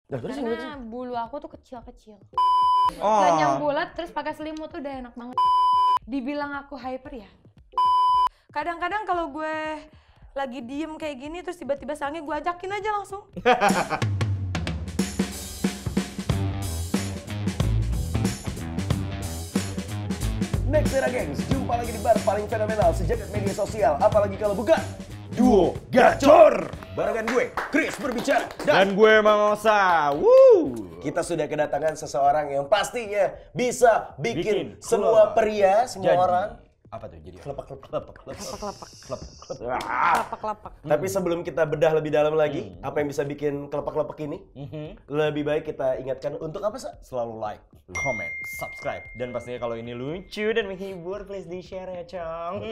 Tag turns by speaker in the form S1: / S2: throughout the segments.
S1: Nah, terus
S2: Karena bulu aku tuh kecil-kecil.
S3: Oh.
S2: Dan yang bulat terus pakai selimut tuh udah enak banget. Dibilang aku hyper ya. Kadang-kadang kalau gue lagi diem kayak gini terus tiba-tiba sange gue ajakin aja langsung.
S1: Next Era Gengs, jumpa lagi di bar paling fenomenal sejagat media sosial. Apalagi kalau bukan Duo Gacor. Barengan gue, Chris berbicara.
S3: Dan gue Mang Osa. Woo.
S1: Kita sudah kedatangan seseorang yang pastinya bisa bikin
S3: Bikin
S1: semua
S3: keluar.
S1: pria, semua
S3: Jadi,
S1: orang
S3: apa tuh jadi?
S1: kelepak.
S2: Kelapak-kelapak.
S1: Tapi sebelum kita bedah lebih dalam lagi, apa yang bisa bikin kelepak-kelepak ini? Lebih baik kita ingatkan untuk apa sih?
S3: Selalu like, comment, subscribe. Dan pastinya kalau ini lucu dan menghibur, please di-share ya, Cong.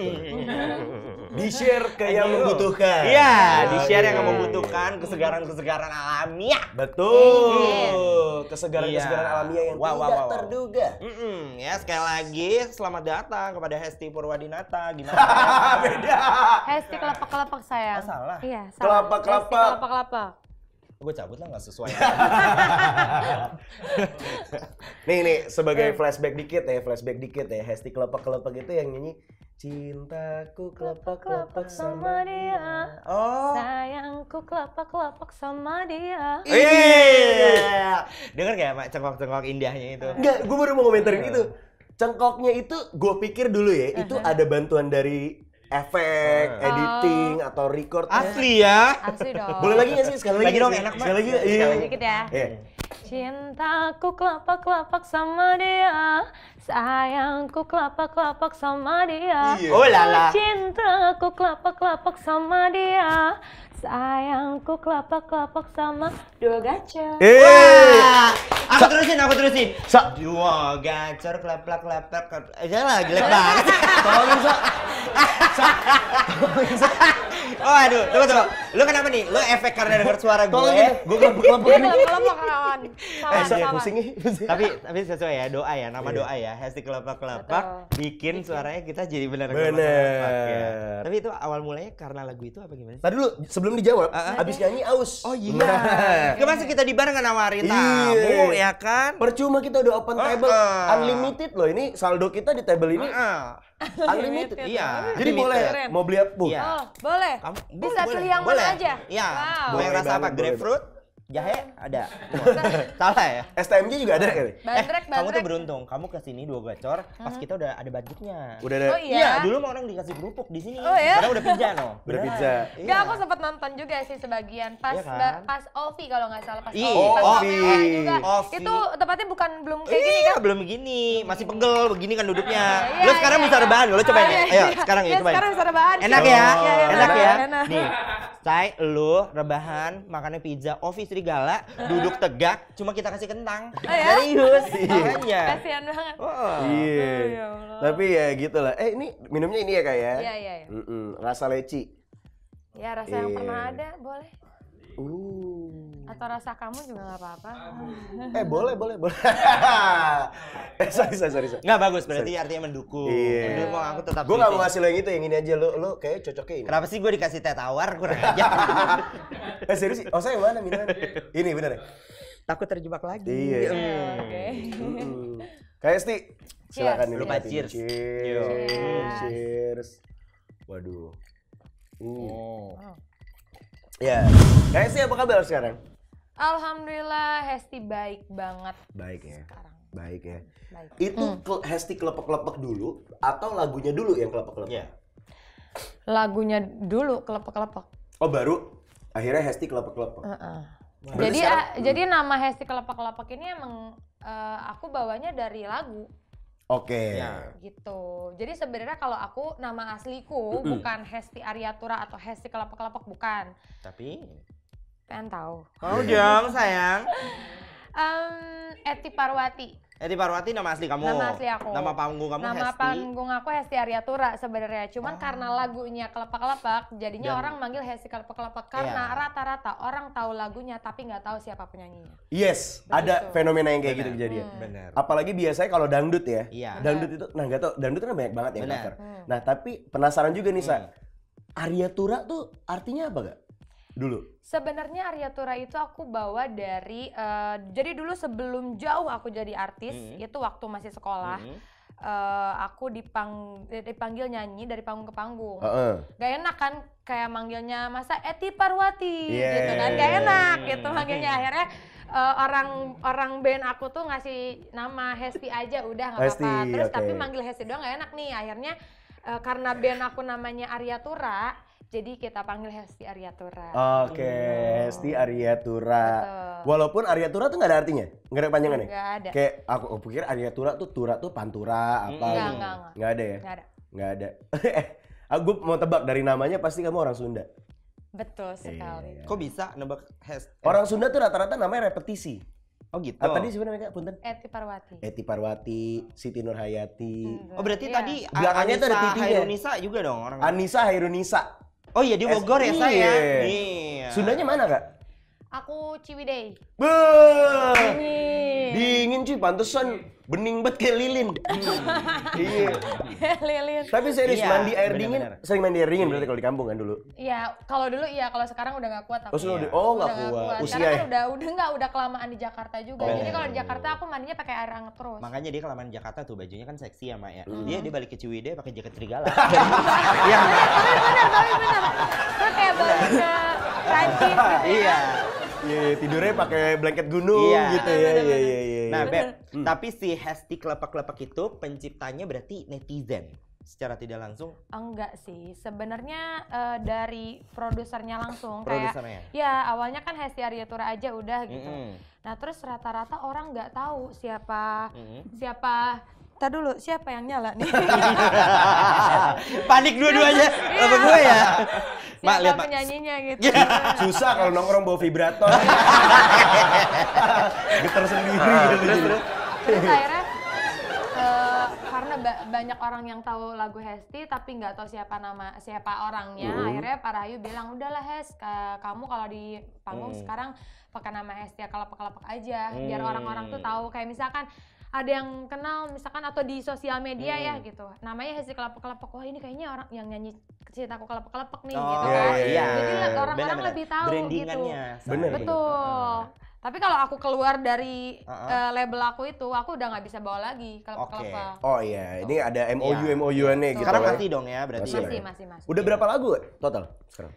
S1: Di-share ke yang membutuhkan.
S3: Iya, di-share yang membutuhkan kesegaran-kesegaran alamiah.
S1: Betul. Kesegaran-kesegaran
S3: Iya.
S1: alamiah yang tidak terduga.
S3: Ya, sekali lagi selamat datang kepada Hesti Purwadinata. Gimana?
S1: Beda.
S2: Hesti kelapak-kelapak sayang.
S3: Oh, salah.
S2: Iya, salah.
S1: Kelapak-kelapak.
S2: Hesti kelapak-kelapak.
S3: Gue cabut lah, nggak sesuai.
S1: Nih sebagai flashback dikit ya. Hesti kelepak-kelepak itu yang nyanyi cintaku kelepak-kelepak sama dia.
S3: Oh.
S2: Sayangku kelapak-kelapak sama dia.
S3: Iya. Dengar gak Mak cengkok-cengkok indahnya itu?
S1: Enggak, gue baru mau komentarin itu. Cengkoknya itu gue pikir dulu ya, itu ada bantuan dari efek, editing atau record.
S3: Asli ya?
S2: Asli dong.
S1: Boleh lagi gak sih? Sekali lagi
S3: Lagi dong,
S1: sih?
S3: enak, Mak.
S1: Sekali lagi.
S2: Sekali
S1: Iya.
S2: dikit ya.
S1: Iya.
S2: Cintaku kelapak-kelapak sama dia, sayangku kelapak-kelapak sama dia.
S1: Iya.
S3: Oh lala.
S2: Cintaku kelapak-kelapak sama dia, sayangku kelapak-kelapak sama Duo Gacor.
S3: Wah, aku terusin.
S1: Sa.
S3: Dua gacor kelap. Jangan lah, jelek banget.
S1: Tolongin, Sa.
S3: Oh aduh, tunggu. Lu kenapa nih? Lu efek karena denger suara gue.
S1: Tolongin. Gue kelapa-kelapa
S2: Dia
S1: ini.
S2: kelapak-kelapak kawan. Salah.
S1: Pusing nih.
S3: Tapi sesuai ya, doa ya, nama doa ya. Hesti kelapak bikin suaranya kita jadi benar
S1: Bener.
S3: kelapak ya. Tapi itu awal mulanya karena lagu itu apa gimana sih?
S1: Tadi dulu sebelum dijawab, abis nyanyi aus.
S3: Oh iya.
S1: Nah.
S3: Gak masa kita di bar nggak nawarin
S1: Iya.
S3: tamu ya kan?
S1: Percuma kita udah open table, unlimited loh. Ini saldo kita di table ini unlimited.
S3: Iya.
S1: Jadi boleh
S2: Keren.
S1: mau beli apa?
S3: Iya.
S2: Oh, boleh. Bisa
S3: Boleh,
S2: pilih yang
S3: boleh.
S2: mana aja.
S3: Iya.
S2: Wow.
S3: Mau yang
S1: Boleh
S3: rasa apa?
S1: banget, boleh.
S3: Grapefruit? Jahe? Ada. Salah ya?
S1: STMJ juga ada kali.
S2: Bandrek.
S3: Kamu tuh beruntung. Kamu kesini Duo Gacor, pas kita udah ada budgetnya.
S1: Udah ada.
S2: Oh iya.
S3: Dulu mau orang dikasih kerupuk di sini.
S2: Oh iya?
S3: Sekarang udah pizza no.
S1: Udah pizza.
S2: Enggak, aku sempat nonton juga sih sebagian pas
S3: Iya kan?
S2: pas Ovi kalau nggak salah pas
S3: Iya,
S2: Ovi. Pas
S1: Ovi.
S2: Pamela juga.
S3: Ovi.
S2: Itu tepatnya belum kayak gini
S3: Iya,
S2: kan?
S3: belum begini, masih pegel begini kan duduknya.
S2: Iya,
S3: Lo sekarang
S2: iya,
S3: bisa
S2: iya.
S3: rebahan, lo cobain
S2: Oh,
S3: ya.
S2: iya,
S3: Ayo,
S2: iya.
S3: sekarang ya
S2: Iya,
S3: cobain.
S2: sekarang bisa rebahan.
S3: Enak
S2: Iya,
S3: ya?
S2: iya, iya,
S3: Enak ya?
S2: enak.
S3: Nih, Say, lu rebahan, makannya pizza, Ovi serigala, duduk tegak, cuma kita kasih kentang.
S2: ya?
S3: Serius, makanya.
S2: Kasihan banget.
S3: Oh.
S1: Iya.
S2: ya Allah.
S1: Tapi ya gitu lah. Ini minumnya ini ya kak ya?
S2: Iya, iya, iya.
S1: Rasa leci.
S2: Ya rasa yang
S1: Iya.
S2: pernah ada boleh. Atau rasa kamu juga nggak apa-apa.
S1: Boleh. Sorry.
S3: Nggak bagus, berarti artinya mendukung.
S1: Iya.
S3: Mendukung aku tetap
S1: Gue gak mau
S3: sweetie.
S1: ngasih lo yang itu, yang ini aja. Lo kayak cocoknya ini.
S3: Kenapa sih gue dikasih teh tawar? Kurang aja.
S1: Serius sih? Oh saya yang mana minuman? Ini bener ya?
S3: Takut terjebak lagi.
S1: Iya.
S2: Oke.
S1: Kayak Esti, silakan
S3: Lupa
S1: dinikmatin.
S3: cheers.
S1: Cheers. Waduh.
S3: Oh.
S1: Ya, Kayak Esti apa kabar sekarang?
S2: Alhamdulillah Hesti baik banget
S1: Baik ya.
S2: sekarang.
S1: Baik ya.
S2: Baik.
S1: Itu Hesti kelepek-kelepek dulu atau lagunya dulu yang kelepek-kelepek?
S3: Iya.
S2: Lagunya dulu kelepek-kelepek.
S1: Oh baru akhirnya Hesti kelepek-kelepek. Berarti
S2: Jadi
S1: sekarang-
S2: jadi nama Hesti kelepek-kelepek ini emang aku bawanya dari lagu
S1: Oke.
S3: Ya.
S2: gitu. Jadi sebenarnya kalau aku nama asliku bukan Hesti Aryatura atau Hesti kelepek-kelepek, bukan.
S3: Tapi
S2: Pengen tahu.
S3: mau dong sayang.
S2: Eti Parwati.
S3: Eti Parwati nama asli kamu.
S2: Nama asli aku.
S3: Nama panggung kamu
S2: Nama
S3: Hesti.
S2: panggung aku Hesti Aryatura sebenarnya. Cuman karena lagunya kelepak-kelepak, jadinya
S3: Dan-
S2: orang manggil Hesti kelepek-kelepek karena
S3: Iya.
S2: rata-rata orang tahu lagunya tapi nggak tahu siapa penyanyinya.
S1: Yes, ada fenomena yang kayak gitu kejadian.
S3: Bener.
S1: Apalagi biasanya kalau dangdut ya.
S3: Iya.
S1: Dangdut itu, nah nggak tau, dangdut kan banyak banget yang
S3: Benar.
S1: cover. Nah tapi penasaran juga nih Sa, Aryatura tuh artinya apa gak? dulu?
S2: Sebenarnya Aryatura itu aku bawa dari jadi dulu sebelum jauh aku jadi artis itu waktu masih sekolah. Aku dipanggil nyanyi dari panggung ke panggung. Gak enak kan kayak manggilnya masa Eti Parwati gitu kan, gak enak gitu manggilnya. Akhirnya orang band aku tuh ngasih nama Hesti aja udah nggak apa-apa. Terus tapi manggil Hesti doang gak enak nih. Akhirnya karena band aku namanya Aryatura, jadi kita panggil Hesti Aryatura.
S1: Oke, Hesti Aryatura. Walaupun Aryatura tuh nggak ada artinya, nggak ada panjangannya.
S2: Nggak ada.
S1: Kayak aku pikir Aryatura tuh tura tuh pantura apa? Nggak ada ya?
S2: Nggak ada.
S1: Nggak ada. Aku mau tebak dari namanya pasti kamu orang Sunda.
S2: Betul sekali.
S3: Kok bisa nebak Hesti?
S1: Orang Sunda tuh rata-rata namanya repetisi.
S3: Oh gitu.
S1: Apa tadi sebenarnya Kak? Punten.
S2: Eti Parwati.
S1: Eti Parwati, Siti Nurhayati.
S3: Oh berarti tadi
S1: belakangnya tuh ada tipinya.
S3: Hairunisa juga dong orang.
S1: Anissa Hairunisa.
S3: Oh iya di Bogor ya saya.
S1: Iya. Sundanya mana Kak?
S2: Aku Ciwidey.
S1: Dingin cuy, pantesan bening banget kayak lilin. Iya.
S2: Lilin.
S1: Tapi serius
S3: Iya,
S1: mandi air dingin,
S3: bener-bener.
S1: sering mandi air dingin berarti kalau di kampung kan dulu.
S2: Iya, kalau dulu iya, kalau sekarang udah nggak kuat aku.
S1: Nggak
S2: Udah
S1: kuat. Usia
S2: Sekarang
S1: ya?
S2: kan udah kelamaan di Jakarta juga. Jadi kalau di Jakarta aku mandinya pakai air hangat terus.
S3: Makanya dia kelamaan di Jakarta tuh bajunya kan seksi ya Mak ya. Dia balik ke Ciwidey pakai jaket serigala. Iya.
S2: Tapi bener. Terus kayak balik ke Prancis gitu ya.
S3: Iya.
S1: Iya, tidurnya pakai blanket gunung gitu ya. Iya.
S3: Nah, Beb, tapi si Hesti Kelepak-Kelepak itu penciptanya berarti netizen. Secara tidak langsung.
S2: Enggak sih, sebenarnya dari produsernya langsung.
S3: Produsernya?
S2: Kayak ya awalnya kan Hesti Aryatura aja udah gitu. Nah terus rata-rata orang nggak tahu siapa Tar dulu, siapa yang nyala nih?
S3: Panik dua-duanya. Apa gue ya? Mak, lihat Mak.
S2: penyanyinya gitu.
S1: Susah kalau nongkrong bawa vibrator. Getar sendiri gitu.
S2: Terus akhirnya karena banyak orang yang tahu lagu Hesti tapi nggak tahu siapa orangnya. Akhirnya Pak Rahayu bilang udahlah Hes, kamu kalau di panggung sekarang pakai nama Hesti Kelepak-Kelepak aja biar orang-orang tuh tahu. Kayak misalkan ada yang kenal misalkan atau di sosial media ya gitu, namanya Hesti Kelepak-Kelepak, wah ini kayaknya orang yang nyanyi Cintaku Kelepak-Kelepak nih gitu kan. Jadi orang-orang lebih tahu gitu.
S1: Bener.
S2: Betul. Tapi kalau aku keluar dari label aku itu, aku udah nggak bisa bawa lagi Kelepak-Kelepak.
S1: Oh iya, ini ada MOU-nya gitu.
S3: Sekarang masih dong ya berarti.
S2: Masih.
S1: Udah berapa lagu total sekarang?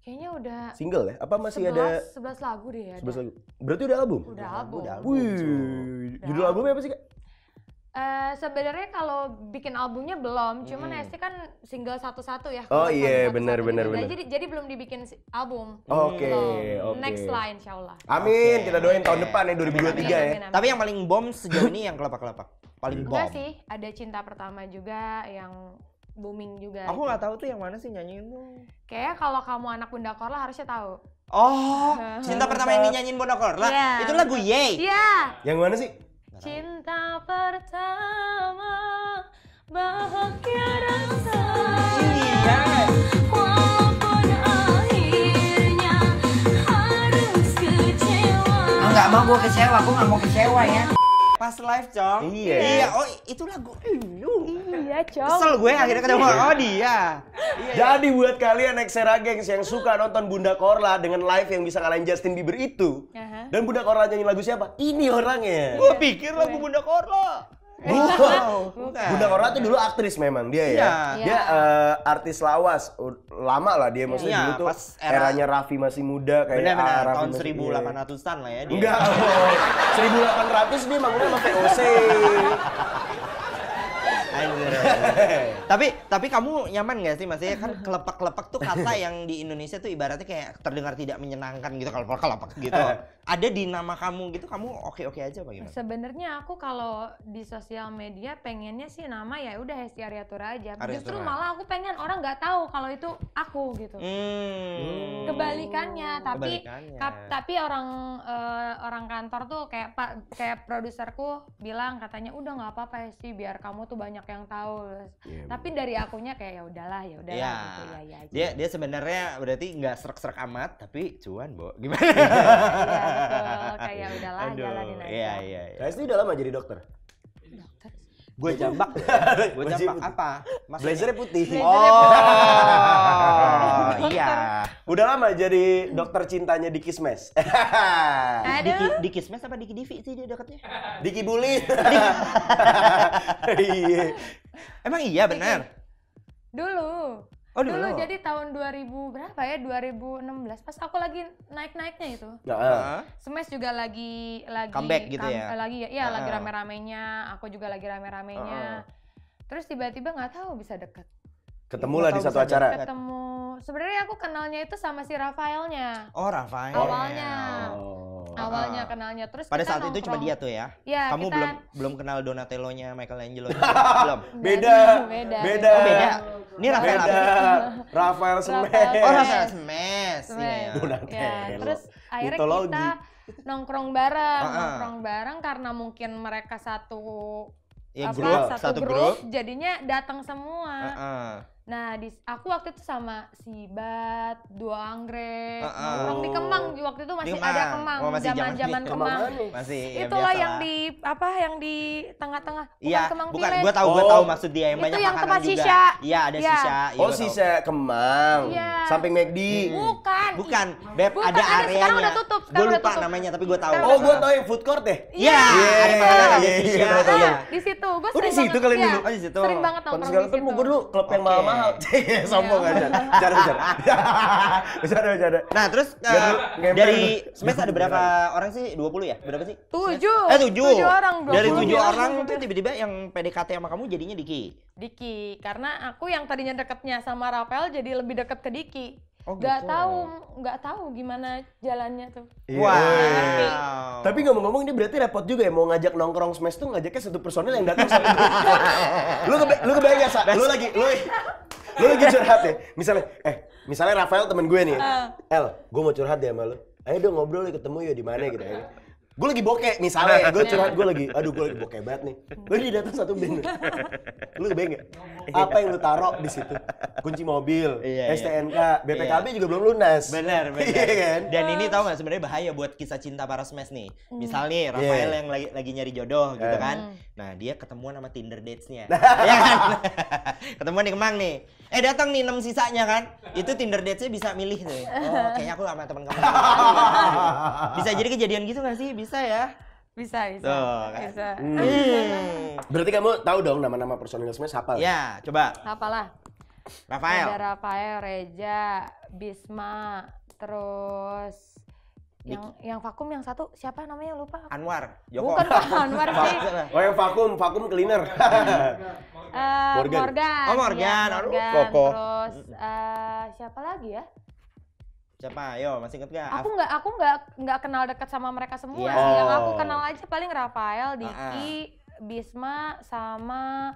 S2: Kayaknya udah
S1: Single ya? Apa masih
S2: 11 lagu deh ya.
S1: 11 lagu. Berarti udah album?
S2: Udah album.
S1: Wih, judul albumnya apa sih Kak?
S2: Sebenarnya kalau bikin albumnya belum, cuman Hesti kan single satu-satu ya.
S1: Oh iya,
S2: Satu-satu
S1: benar.
S2: gitu. Jadi belum dibikin album.
S1: Oke.
S2: Next line insyaallah.
S1: Amin, kita doain tahun depan ya 2023 ya.
S2: Amin.
S3: Tapi yang paling bom sejauh ini yang Kelepak-Kelepak. Paling bom.
S2: Enggak sih, ada Cinta Pertama juga yang booming juga.
S3: Aku nggak tahu tuh yang mana sih nyanyiin tuh.
S2: Kayaknya kalau kamu anak Bunda Korla harusnya tahu.
S3: Oh, Cinta Pertama yang dinyanyiin Bunda Korla.
S2: Iya.
S3: Itu lagu Yeay.
S2: Iya.
S1: Yang mana sih?
S2: Cinta pertama bahagia rasa.
S3: Iya.
S2: Walaupun akhirnya harus kecewa.
S4: Nggak mau gue kecewa, aku nggak mau kecewa ya.
S3: Pas live, Cong.
S1: Iya.
S3: Oh, itu lagu.
S2: Iya, Cong.
S3: Kesel gue akhirnya ketemu. Oh, dia.
S1: Jadi buat kalian Nexera Gengs yang suka nonton Bunda Korla dengan live yang bisa ngalahin Justin Bieber itu, dan Bunda Korla nyanyi lagu siapa? Ini orangnya.
S3: Gue pikir lagu Bunda Korla.
S1: Wow.
S3: Bukan.
S1: Bunda Korla tuh dulu aktris memang dia ya.
S3: Iya.
S1: Dia artis lawas. Lama lah dia maksudnya
S3: Iya,
S1: dulu tuh
S3: pas era-
S1: eranya Raffi masih muda kayak
S3: Benar-benar
S1: Raffi
S3: tahun
S1: masih-
S3: 1800-an lah ya dia.
S1: Enggak, 1800 dia bangunnya sama VOC.
S3: Tapi kamu nyaman gak sih, maksudnya kan kelepak-kelepak tuh kata yang di Indonesia tuh ibaratnya kayak terdengar tidak menyenangkan gitu, kelepak-kelepak gitu. Ada di nama kamu gitu, kamu oke-oke aja apa gimana?
S2: Sebenarnya aku kalau di sosial media pengennya sih nama ya udah Hesti Aryatura aja. Justru
S3: Aryatura.
S2: malah aku pengen orang nggak tahu kalau itu aku gitu. Kebalikannya, tapi orang kantor tuh kayak produserku bilang katanya udah nggak apa-apa Hesti biar kamu tuh banyak yang tahu. Tapi dari akunya kayak ya udahlah gitu ya aja.
S3: Dia sebenarnya berarti nggak serak-serak amat, tapi cuan, Bo. Gimana?
S2: Iya betul, kayak udahlah jalanin aja.
S3: Iya.
S1: Hesti udah lama jadi dokter?
S2: Dokter
S3: Gue jambak. Gue jambak apa?
S1: Blazernya putih.
S3: Oh, iya.
S1: Udah lama jadi dokter cintanya Diki Smash.
S3: Diki Smash apa Diki Divi sih dia dekatnya?
S1: Diki Bully. Iya.
S3: Emang iya benar.
S2: Dulu.
S3: Oh,
S2: Dulu
S3: dulu.
S2: jadi tahun 2000 berapa ya? 2016 pas aku lagi naik-naiknya itu.
S1: Nah,
S2: Smash juga lagi
S3: Comeback gitu ya?
S2: Lagi ya, lagi rame-ramenya. Aku juga lagi rame-ramenya. Terus tiba-tiba nggak tahu bisa deket.
S1: ketemu lah di satu acara.
S2: Ketemu. Sebenarnya aku kenalnya itu sama si Rafaelnya.
S3: Oh, Rafael.
S2: Awalnya.
S1: Oh.
S2: Awalnya kenalnya terus
S3: Pada
S2: kita
S3: saat itu cuma
S2: nongkrong.
S3: dia tuh ya.
S2: Ya,
S3: Kamu
S2: kita
S3: belum kenal Donatello-nya Michelangelo belum?
S1: Beda.
S2: Beda.
S1: Beda.
S3: Oh, beda. Ini Rafael
S1: Beda.
S3: apa?
S1: Rafael Smash.
S3: Oh, Rafael Smash. Iya, iya.
S1: Donatello.
S2: Ya, terus akhirnya
S1: Mitologi.
S2: kita nongkrong bareng karena mungkin mereka satu
S3: Ya,
S2: apa,
S3: grup,
S2: satu grup jadinya datang semua. Nah, aku waktu itu sama si Bat, Dua Anggrek, nongkrong di Kemang waktu itu masih ada Kemang,
S3: Oh, masih
S2: zaman-zaman Kemang.
S3: Masih ya,
S2: Itulah
S3: biasa
S2: yang
S3: lah.
S2: di yang di tengah-tengah, bukan
S3: Iya,
S2: Kemang
S3: bukan.
S2: Village.
S3: Gua tahu maksud dia yang
S2: Itu
S3: banyak
S2: yang
S3: makanan
S2: tempat
S3: juga.
S2: shisha.
S3: Iya, ada
S2: Iya.
S3: shisha. Iya,
S1: Oh,
S3: gua tahu.
S1: sisa Kemang.
S2: Iya.
S1: Samping McD.
S2: Bukan.
S3: Beb,
S2: Bukan,
S3: ada
S2: sekarang
S3: areanya.
S2: udah tutup,
S3: Gue
S2: sekarang udah
S3: lupa
S2: tutup.
S3: namanya, tapi gue tahu.
S2: Sekarang
S1: Oh, gua tahu yang food court deh.
S3: Iya, ada makanan, ada shisha.
S1: tahu.
S3: Iya.
S2: Di situ. Gue
S1: Oh, di situ kalian dulu?
S3: Oh, di situ.
S2: Sering banget
S1: Pantes
S2: nongkrong
S1: segala
S2: di
S1: ketemu
S2: situ.
S1: gua dulu klub yang
S3: Oke.
S1: mahal-mahal. Sombong aja. Bercanda.
S3: Nah, terus
S1: Ngemper
S3: dari
S1: lu.
S3: Smash ada berapa orang sih? 20 ya? Berapa sih?
S2: 7.
S3: 7.
S2: 7 orang.
S3: Dari
S2: 20
S3: 7
S2: orang.
S3: orang tuh tiba-tiba yang PDKT sama kamu jadinya Diki.
S2: Diki, karena aku yang tadinya deketnya sama Rafael jadi lebih deket ke Diki.
S3: Oh,
S2: Gak
S3: gitu.
S2: tahu gimana jalannya tuh.
S1: Iya.
S3: Wow.
S1: Tapi ngomong-ngomong ini berarti repot juga ya mau ngajak nongkrong Smash tuh ngajaknya satu personil yang datang satu grup. lu kebayang gak, Sa? Lu lagi curhat ya. Misalnya Rafael temen gue nih. El, gue mau curhat ya sama lu. Ayo dong ngobrol ketemu ya di mana gitu ya. Gue lagi bokeh misalnya, gue curhat gue lagi bokeh banget nih. Gue datang satu band. Lu kebayang gak? Apa yang lu taruh di situ? Kunci mobil,
S3: Iya, iya.
S1: STNK, BPKB juga belum lunas.
S3: Benar.
S1: Iya kan?
S3: Dan ini tau nggak sebenarnya bahaya buat kisah cinta para Smash nih. Misal nih Rafael yang lagi nyari jodoh gitu kan. Nah, dia ketemuan sama Tinder dates-nya. Ya kan? Ketemuan di Kemang nih. Datang nih 6 sisanya kan. Itu Tinder dates-nya bisa milih tuh. Oh, kayaknya aku sama teman kamu. Bisa jadi kejadian gitu nggak sih? Bisa ya?
S2: Bisa.
S3: Tuh, kan?
S2: Bisa.
S1: Berarti kamu tahu dong nama-nama personil Smash hafal?
S3: Ya, coba.
S2: Apalah.
S3: Rafael.
S2: Ada Rafael, Reja, Bisma, terus yang vakum yang satu siapa namanya lupa.
S3: Anwar. Joko.
S2: Bukan Pak Anwar sih.
S1: Oh yang vakum cleaner.
S2: Morgan.
S3: Oh, Morgan.
S2: Iya,
S3: Aduh,
S2: Morgan.
S3: Koko.
S2: Terus siapa lagi ya?
S3: Siapa? Yo, masih inget gak?
S2: Aku nggak kenal dekat sama mereka semua
S3: Iya.
S2: sih. Yang aku
S1: Oh.
S2: kenal aja paling Rafael, Diki, Bisma sama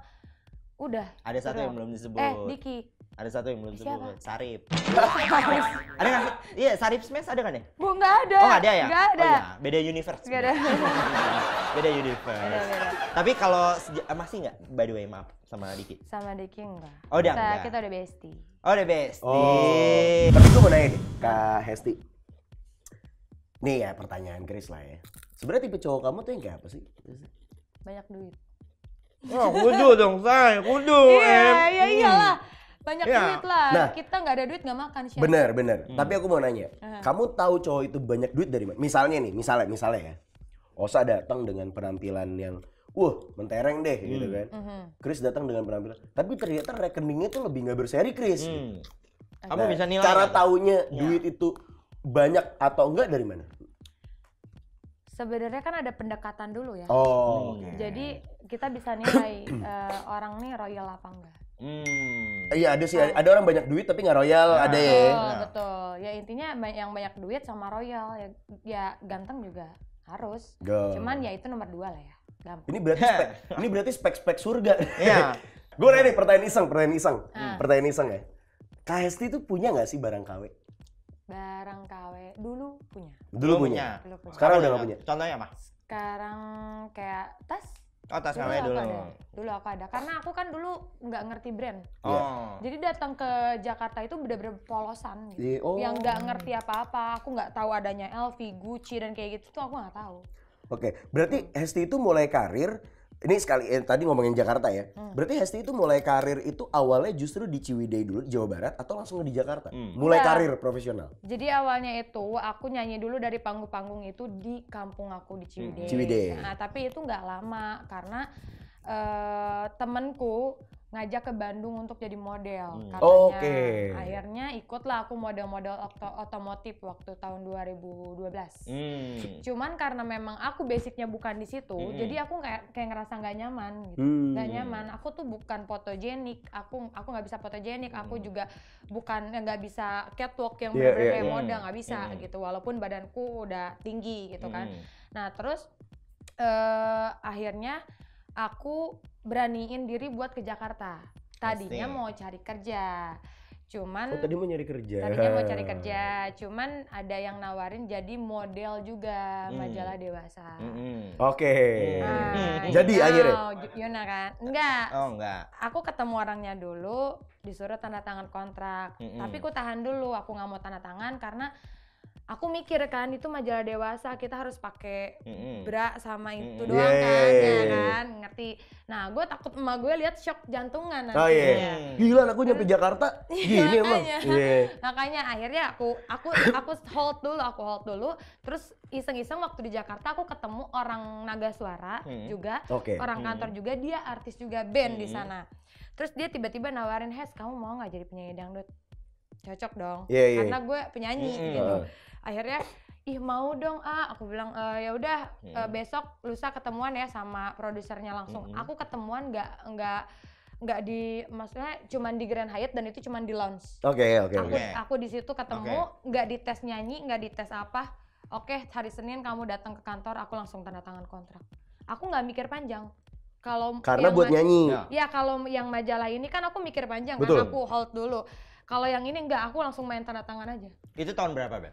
S2: udah.
S3: Ada satu
S2: Itu
S3: yang
S2: doang.
S3: belum disebut.
S2: Diki.
S3: Ada satu yang belum disebut.
S2: Siapa?
S3: Sarip. Ada nggak sih? Iya, Sarip Smash ada kan ya?
S2: Bu, nggak ada.
S3: Oh, nggak ada ya?
S2: Nggak ada.
S3: Oh, iya. Beda universe.
S2: Nggak ada.
S3: Beda universe.
S2: Beda.
S3: Tapi kalau masih nggak, by the way, maaf sama Diki.
S2: Sama Diki enggak.
S3: Oh, udah enggak.
S2: Kita udah bestie.
S3: Oh, the best.
S1: Oh. Tapi gue mau nanya deh, Kak Hesti. Nih ya pertanyaan Chris lah ya. Sebenarnya tipe cowok kamu tuh yang kayak apa sih?
S2: Banyak duit.
S3: Oh, kudu dong, say. Kudu.
S2: Iya, iyalah. Banyak
S3: Iya.
S2: duit lah.
S1: Nah.
S2: Kita nggak ada duit nggak makan siapa?
S1: Bener. Tapi aku mau nanya, kamu tahu cowok itu banyak duit dari mana? Misalnya ya, Osa datang dengan penampilan yang mentereng deh gitu kan. Chris datang dengan penampilan, tapi ternyata rekeningnya tuh lebih nggak berseri Chris.
S3: Kamu bisa nilai.
S1: Cara
S3: kan?
S1: taunya duit itu banyak atau enggak dari mana?
S2: Sebenarnya kan ada pendekatan dulu ya.
S1: Oh, oke.
S2: Jadi kita bisa nilai orang nih royal apa enggak.
S1: Iya ada sih, ada orang banyak duit tapi nggak royal, ada ya.
S2: Betul. Ya intinya yang banyak duit sama royal ya ganteng juga harus.
S1: Go.
S2: Cuman ya itu nomor 2 lah ya. Gampang.
S1: Ini berarti spek surga.
S3: Iya.
S1: Gue nanya nih pertanyaan iseng ya. Kak Hesti itu punya nggak sih barang KW?
S2: Barang KW dulu punya.
S1: Dulu punya.
S2: Dulu punya.
S1: Sekarang udah nggak punya.
S3: Contohnya apa?
S2: Sekarang kayak tas.
S3: Oh, tas KW
S2: aku
S3: dulu.
S2: ada. Dulu aku ada. Karena aku kan dulu nggak ngerti brand.
S3: Oh.
S2: Jadi datang ke Jakarta itu bener-bener polosan gitu.
S1: Oh.
S2: Yang nggak ngerti apa-apa. Aku nggak tahu adanya LV, Gucci dan kayak gitu tuh aku nggak tahu.
S1: Oke, berarti Hesti itu mulai karir ini sekali tadi ngomongin Jakarta ya. Berarti Hesti itu mulai karir itu awalnya justru di Ciwidey dulu di Jawa Barat atau langsung di Jakarta? Mulai karir profesional.
S2: Jadi awalnya itu aku nyanyi dulu dari panggung-panggung itu di kampung aku di Ciwidey.
S1: Ciwidey.
S2: Nah, tapi itu nggak lama karena temenku ngajak ke Bandung untuk jadi model katanya.
S1: Oke.
S2: Akhirnya ikutlah aku model-model otomotif waktu tahun 2012. Cuman karena memang aku basicnya bukan di situ, jadi aku kayak ngerasa nggak nyaman gitu. Nggak nyaman. Aku tuh bukan fotogenik. Aku nggak bisa fotogenik. Aku juga bukan nggak bisa catwalk yang bener-bener kayak model, nggak bisa gitu. Walaupun badanku udah tinggi gitu kan. Nah terus akhirnya aku beraniin diri buat ke Jakarta. Tadinya mau cari kerja. Cuman
S1: tadi mau nyari kerja.
S2: Tadinya mau cari kerja, cuman ada yang nawarin jadi model juga majalah dewasa.
S1: Oke.
S2: Nah,
S1: jadi akhirnya?
S2: Yuna kan? Enggak.
S3: Oh enggak.
S2: Aku ketemu orangnya dulu, disuruh tanda tangan kontrak. Tapi aku tahan dulu, aku nggak mau tanda tangan karena aku mikir kan itu majalah dewasa, kita harus pakai bra sama itu doang kan, ya kan, ngerti. Nah, gue takut emak gue lihat shock jantungan nanti.
S1: Oh iya. Gila, aku nyampe Jakarta gini emang.
S2: Makanya akhirnya aku hold dulu, terus iseng-iseng waktu di Jakarta aku ketemu orang Naga Suara juga, orang kantor juga, dia artis juga band di sana. Terus dia tiba-tiba nawarin, "Hes, kamu mau nggak jadi penyanyi dangdut?" Cocok dong, karena gue penyanyi gitu. Akhirnya, ih mau dong aku bilang ya udah besok lusa ketemuan ya sama produsernya langsung. Aku ketemuan nggak di, maksudnya cuman di Grand Hyatt dan itu cuman di lounge. Aku di situ ketemu, nggak dites nyanyi, nggak dites apa. Oke, hari Senin kamu datang ke kantor, aku langsung tanda tangan kontrak. Aku nggak mikir panjang.
S1: Karena buat nyanyi.
S2: Ya kalau yang majalah ini kan aku mikir panjang. Kan aku hold dulu. Kalau yang ini enggak, aku langsung main tanda tangan aja.
S3: Itu tahun berapa, Beb?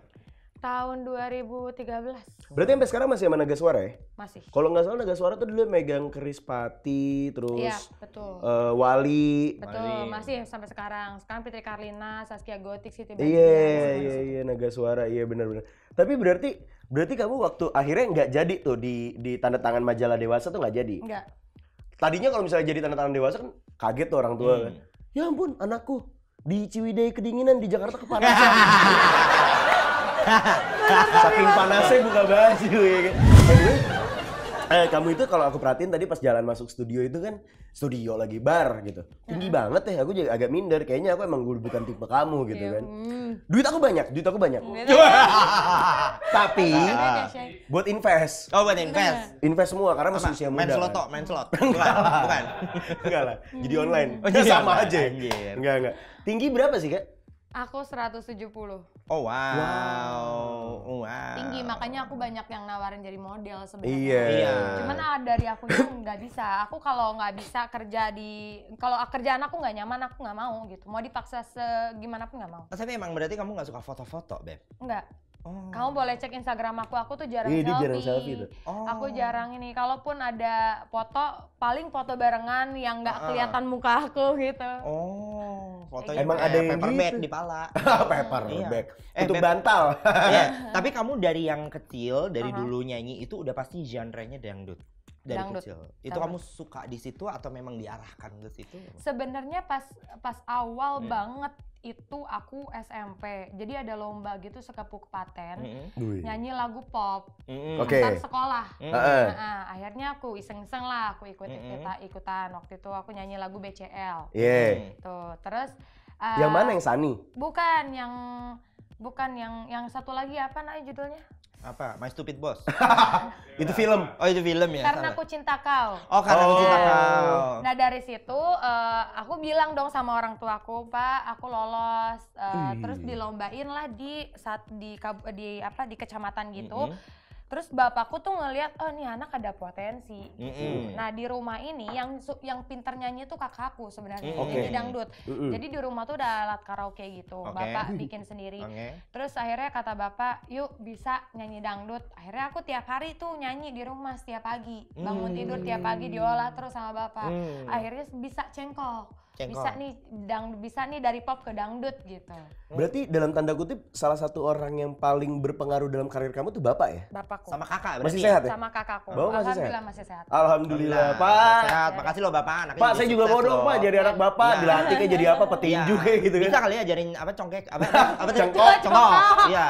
S2: Tahun 2013.
S1: Berarti sampai sekarang masih sama Naga Suara ya?
S2: Masih.
S1: Kalau nggak salah Naga Suara tuh dulu megang Chris Pati, terus
S2: iya, betul.
S1: Wali.
S2: Betul, masih sampai sekarang. Sekarang Fitri Karlina, Saskia Gotik, Siti
S1: Badriah. Iya, Naga Suara, iya benar-benar. Tapi berarti kamu waktu akhirnya nggak jadi tuh di tanda tangan majalah dewasa tuh nggak jadi?
S2: Nggak.
S1: Tadinya kalau misalnya jadi tanda tangan dewasa kan kaget tuh orang tua kan. Ya ampun, anakku di Ciwidey kedinginan, di Jakarta kepanasan. Saking panasnya buka baju ya kan. Kamu itu kalau aku perhatiin tadi pas jalan masuk studio itu kan studio lagi bar gitu. Tinggi banget ya, aku juga agak minder. Kayaknya aku emang bukan tipe kamu gitu kan. Duit aku banyak. Tapi buat invest.
S3: Oh, buat invest.
S1: Invest semua karena masih usia muda.
S3: Main slot. Bukan.
S1: Enggak lah. Jadi online.
S3: Oh, jadi
S1: sama
S3: online.
S1: aja.
S3: Anjir.
S1: Enggak. Tinggi berapa sih, Kak?
S2: Aku 170.
S3: Oh wow.
S2: Tinggi, makanya aku banyak yang nawarin jadi model sebenarnya.
S1: Iya.
S2: Cuman dari aku nggak bisa. Aku kalau nggak bisa kerja kalau kerjaan aku nggak nyaman, aku nggak mau gitu. Mau dipaksa segimana pun nggak mau.
S3: Tapi emang berarti kamu nggak suka foto-foto, Beb?
S2: Enggak. Kamu boleh cek Instagram aku tuh jarang
S1: dia
S2: selfie.
S1: jarang selfie tuh.
S2: Aku jarang ini. Kalaupun ada foto, paling foto barengan yang nggak kelihatan muka aku gitu.
S3: Fotonya
S1: emang ada yang
S3: paper bag
S1: gitu?
S3: di pala.
S1: Paper bag. Untuk
S3: Beb.
S1: bantal.
S3: Iya, tapi kamu dari yang kecil, dari dulu nyanyi itu udah pasti genre-nya dangdut. Dari
S2: Dangdut.
S3: kecil. Itu kamu suka di situ atau memang diarahkan ke situ?
S2: Sebenarnya pas awal banget itu aku SMP. Jadi ada lomba gitu Sekepukpaten. Nyanyi lagu pop. Antar sekolah. Nah, akhirnya aku iseng-iseng lah, aku ikutan. Waktu itu aku nyanyi lagu BCL. Tuh, terus
S1: yang mana yang Sani?
S2: Bukan yang satu lagi, apa namanya judulnya?
S3: Apa? My Stupid Boss?
S1: Itu film.
S3: Oh, itu film ya?
S2: Karena Aku Cinta Kau.
S3: Oh, Karena Aku Cinta Kau.
S2: Nah, dari situ aku bilang dong sama orang tuaku, Pak, aku lolos. Terus dilombain lah di kecamatan gitu. Terus bapakku tuh ngeliat, oh nih anak ada potensi. Nah di rumah ini yang pintar nyanyi tuh kakakku sebenarnya, nyanyi dangdut. Jadi di rumah tuh ada alat karaoke gitu, bapak bikin sendiri. Terus akhirnya kata bapak, yuk bisa nyanyi dangdut. Akhirnya aku tiap hari tuh nyanyi di rumah setiap pagi. Bangun tidur tiap pagi diolah terus sama bapak. Akhirnya bisa cengkok. Bisa nih dari pop ke dangdut gitu.
S1: Berarti dalam tanda kutip salah satu orang yang paling berpengaruh dalam karir kamu tuh bapak ya?
S2: Bapak papaku.
S3: Sama kakak berarti.
S1: Masih sehat ya?
S2: Sama kakakku.
S1: Bapak masih
S2: Alhamdulillah masih sehat.
S1: Alhamdulillah, Pak.
S3: Sehat. Makasih loh Bapak. Anaknya
S1: Pak,
S3: jadi
S1: saya juga
S3: sukses
S1: mau dong,
S3: loh.
S1: Pak, jadi anak Bapak.
S3: Iya.
S1: Dilantiknya jadi apa? Petinju
S3: Iya.
S1: kayak gitu kan.
S3: Bisa kali ya ajarin apa congkek apa tuh?
S1: Cengkok.
S3: Cengkok. Iya.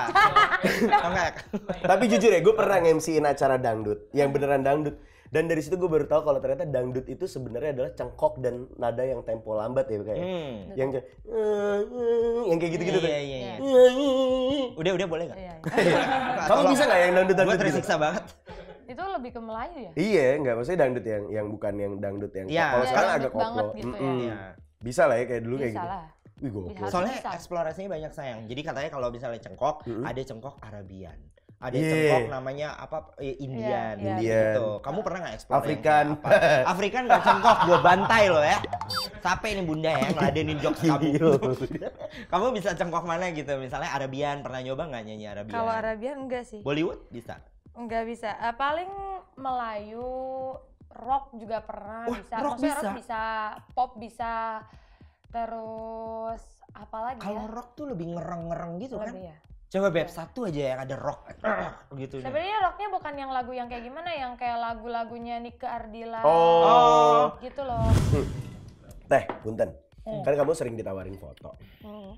S3: Congkek.
S1: Tapi jujur ya, gue pernah nge-MC-in acara dangdut, yang beneran dangdut. Dan dari situ gue baru tahu kalau ternyata dangdut itu sebenarnya adalah cengkok dan nada yang tempo lambat ya kayak. Yang kayak yang kayak gitu-gitu tuh.
S3: Iya. Udah boleh nggak?
S2: Iya.
S1: Kamu bisa nggak yang dangdut
S3: Gue
S1: dangdut gitu?
S3: tersiksa banget.
S2: Itu lebih ke Melayu ya?
S1: Iya, nggak maksudnya dangdut yang bukan yang dangdut yang
S3: Iya.
S1: kalau
S3: Iya,
S1: sekarang
S2: dangdut
S1: agak koplo.
S2: banget gitu ya.
S3: Iya.
S1: Bisa lah ya kayak dulu kayak
S2: Bisa
S1: gitu.
S2: lah.
S1: Wih, gokil.
S2: Bisa.
S3: Soalnya eksplorasinya banyak sayang. Jadi katanya kalau misalnya cengkok, ada cengkok Arabian. Ada
S1: Iya.
S3: cengkok namanya apa Indian,
S2: Iya,
S1: Indian.
S3: gitu. Kamu pernah nggak explore
S1: Afrikan.
S3: yang kayak apa? Afrikan nggak cengkok, gue bantai loh ya. Capek nih bunda ya ngeladenin jokes kamu. Kamu bisa cengkok mana gitu? Misalnya Arabian, pernah nyoba nggak nyanyi Arabian?
S2: Kalau Arabian enggak sih.
S3: Bollywood bisa.
S2: Enggak bisa. Paling Melayu, rock juga pernah
S3: Wah,
S2: bisa.
S3: rock
S2: Maksudnya
S3: bisa?
S2: rock bisa, pop bisa. Terus apa lagi
S3: Kalau
S2: ya?
S3: rock tuh lebih ngereng-ngereng gitu kan?
S2: Lebih ya.
S3: Coba beb satu aja yang ada rock gitu.
S2: Sebenarnya rocknya bukan yang lagu yang kayak gimana, yang kayak lagu-lagunya Nike Ardila
S1: Oh.
S2: gitu loh.
S1: Teh, punten. Kan kamu sering ditawarin foto.
S2: Hmm.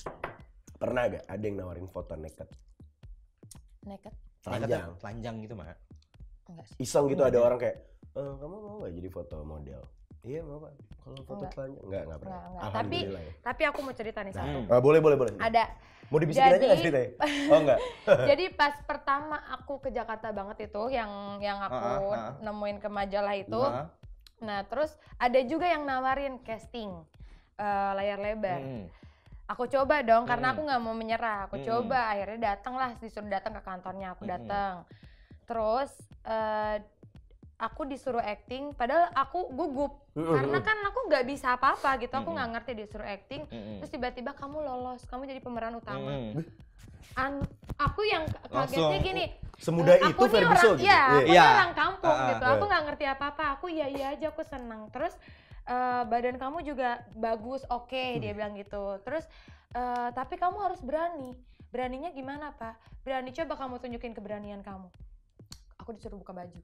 S1: Pernah gak ada yang nawarin foto naked?
S2: Naked?
S1: Telanjang.
S3: Telanjang gitu mah.
S2: Enggak sih.
S1: Iseng gitu ada orang kayak, kamu mau gak jadi foto model? Iya mau Pak. Kalau foto
S2: Enggak.
S1: telanjang? Enggak pernah.
S2: Enggak.
S1: Alhamdulillah ya.
S2: Tapi aku mau cerita nih satu.
S1: Boleh.
S2: Ada.
S1: Mau dibisikin aja
S2: Jadi-
S1: gak ceritanya? Oh enggak?
S2: Jadi pas pertama aku ke Jakarta banget itu, yang aku nemuin ke majalah itu. Nah terus ada juga yang nawarin casting layar lebar. Aku coba dong karena aku nggak mau menyerah. Aku coba, akhirnya datang lah, disuruh datang ke kantornya, aku datang. Terus aku disuruh acting, padahal aku gugup karena kan aku nggak bisa apa-apa gitu. Aku nggak ngerti, disuruh acting. Terus tiba-tiba kamu lolos, kamu jadi pemeran utama. Aku yang kagetnya gini.
S1: Semudah
S2: aku
S1: itu
S2: nih
S1: Verbi
S2: orang,
S1: Soul gitu?
S2: ya, aku
S3: Iya.
S2: nih orang kampung gitu.
S1: iya.
S2: Aku nggak ngerti apa-apa. Aku iya aja, aku senang. Terus badan kamu juga bagus, oke, dia bilang gitu. Terus tapi kamu harus berani. Beraninya gimana, Pak? Berani, coba kamu tunjukin keberanian kamu. Aku disuruh buka baju.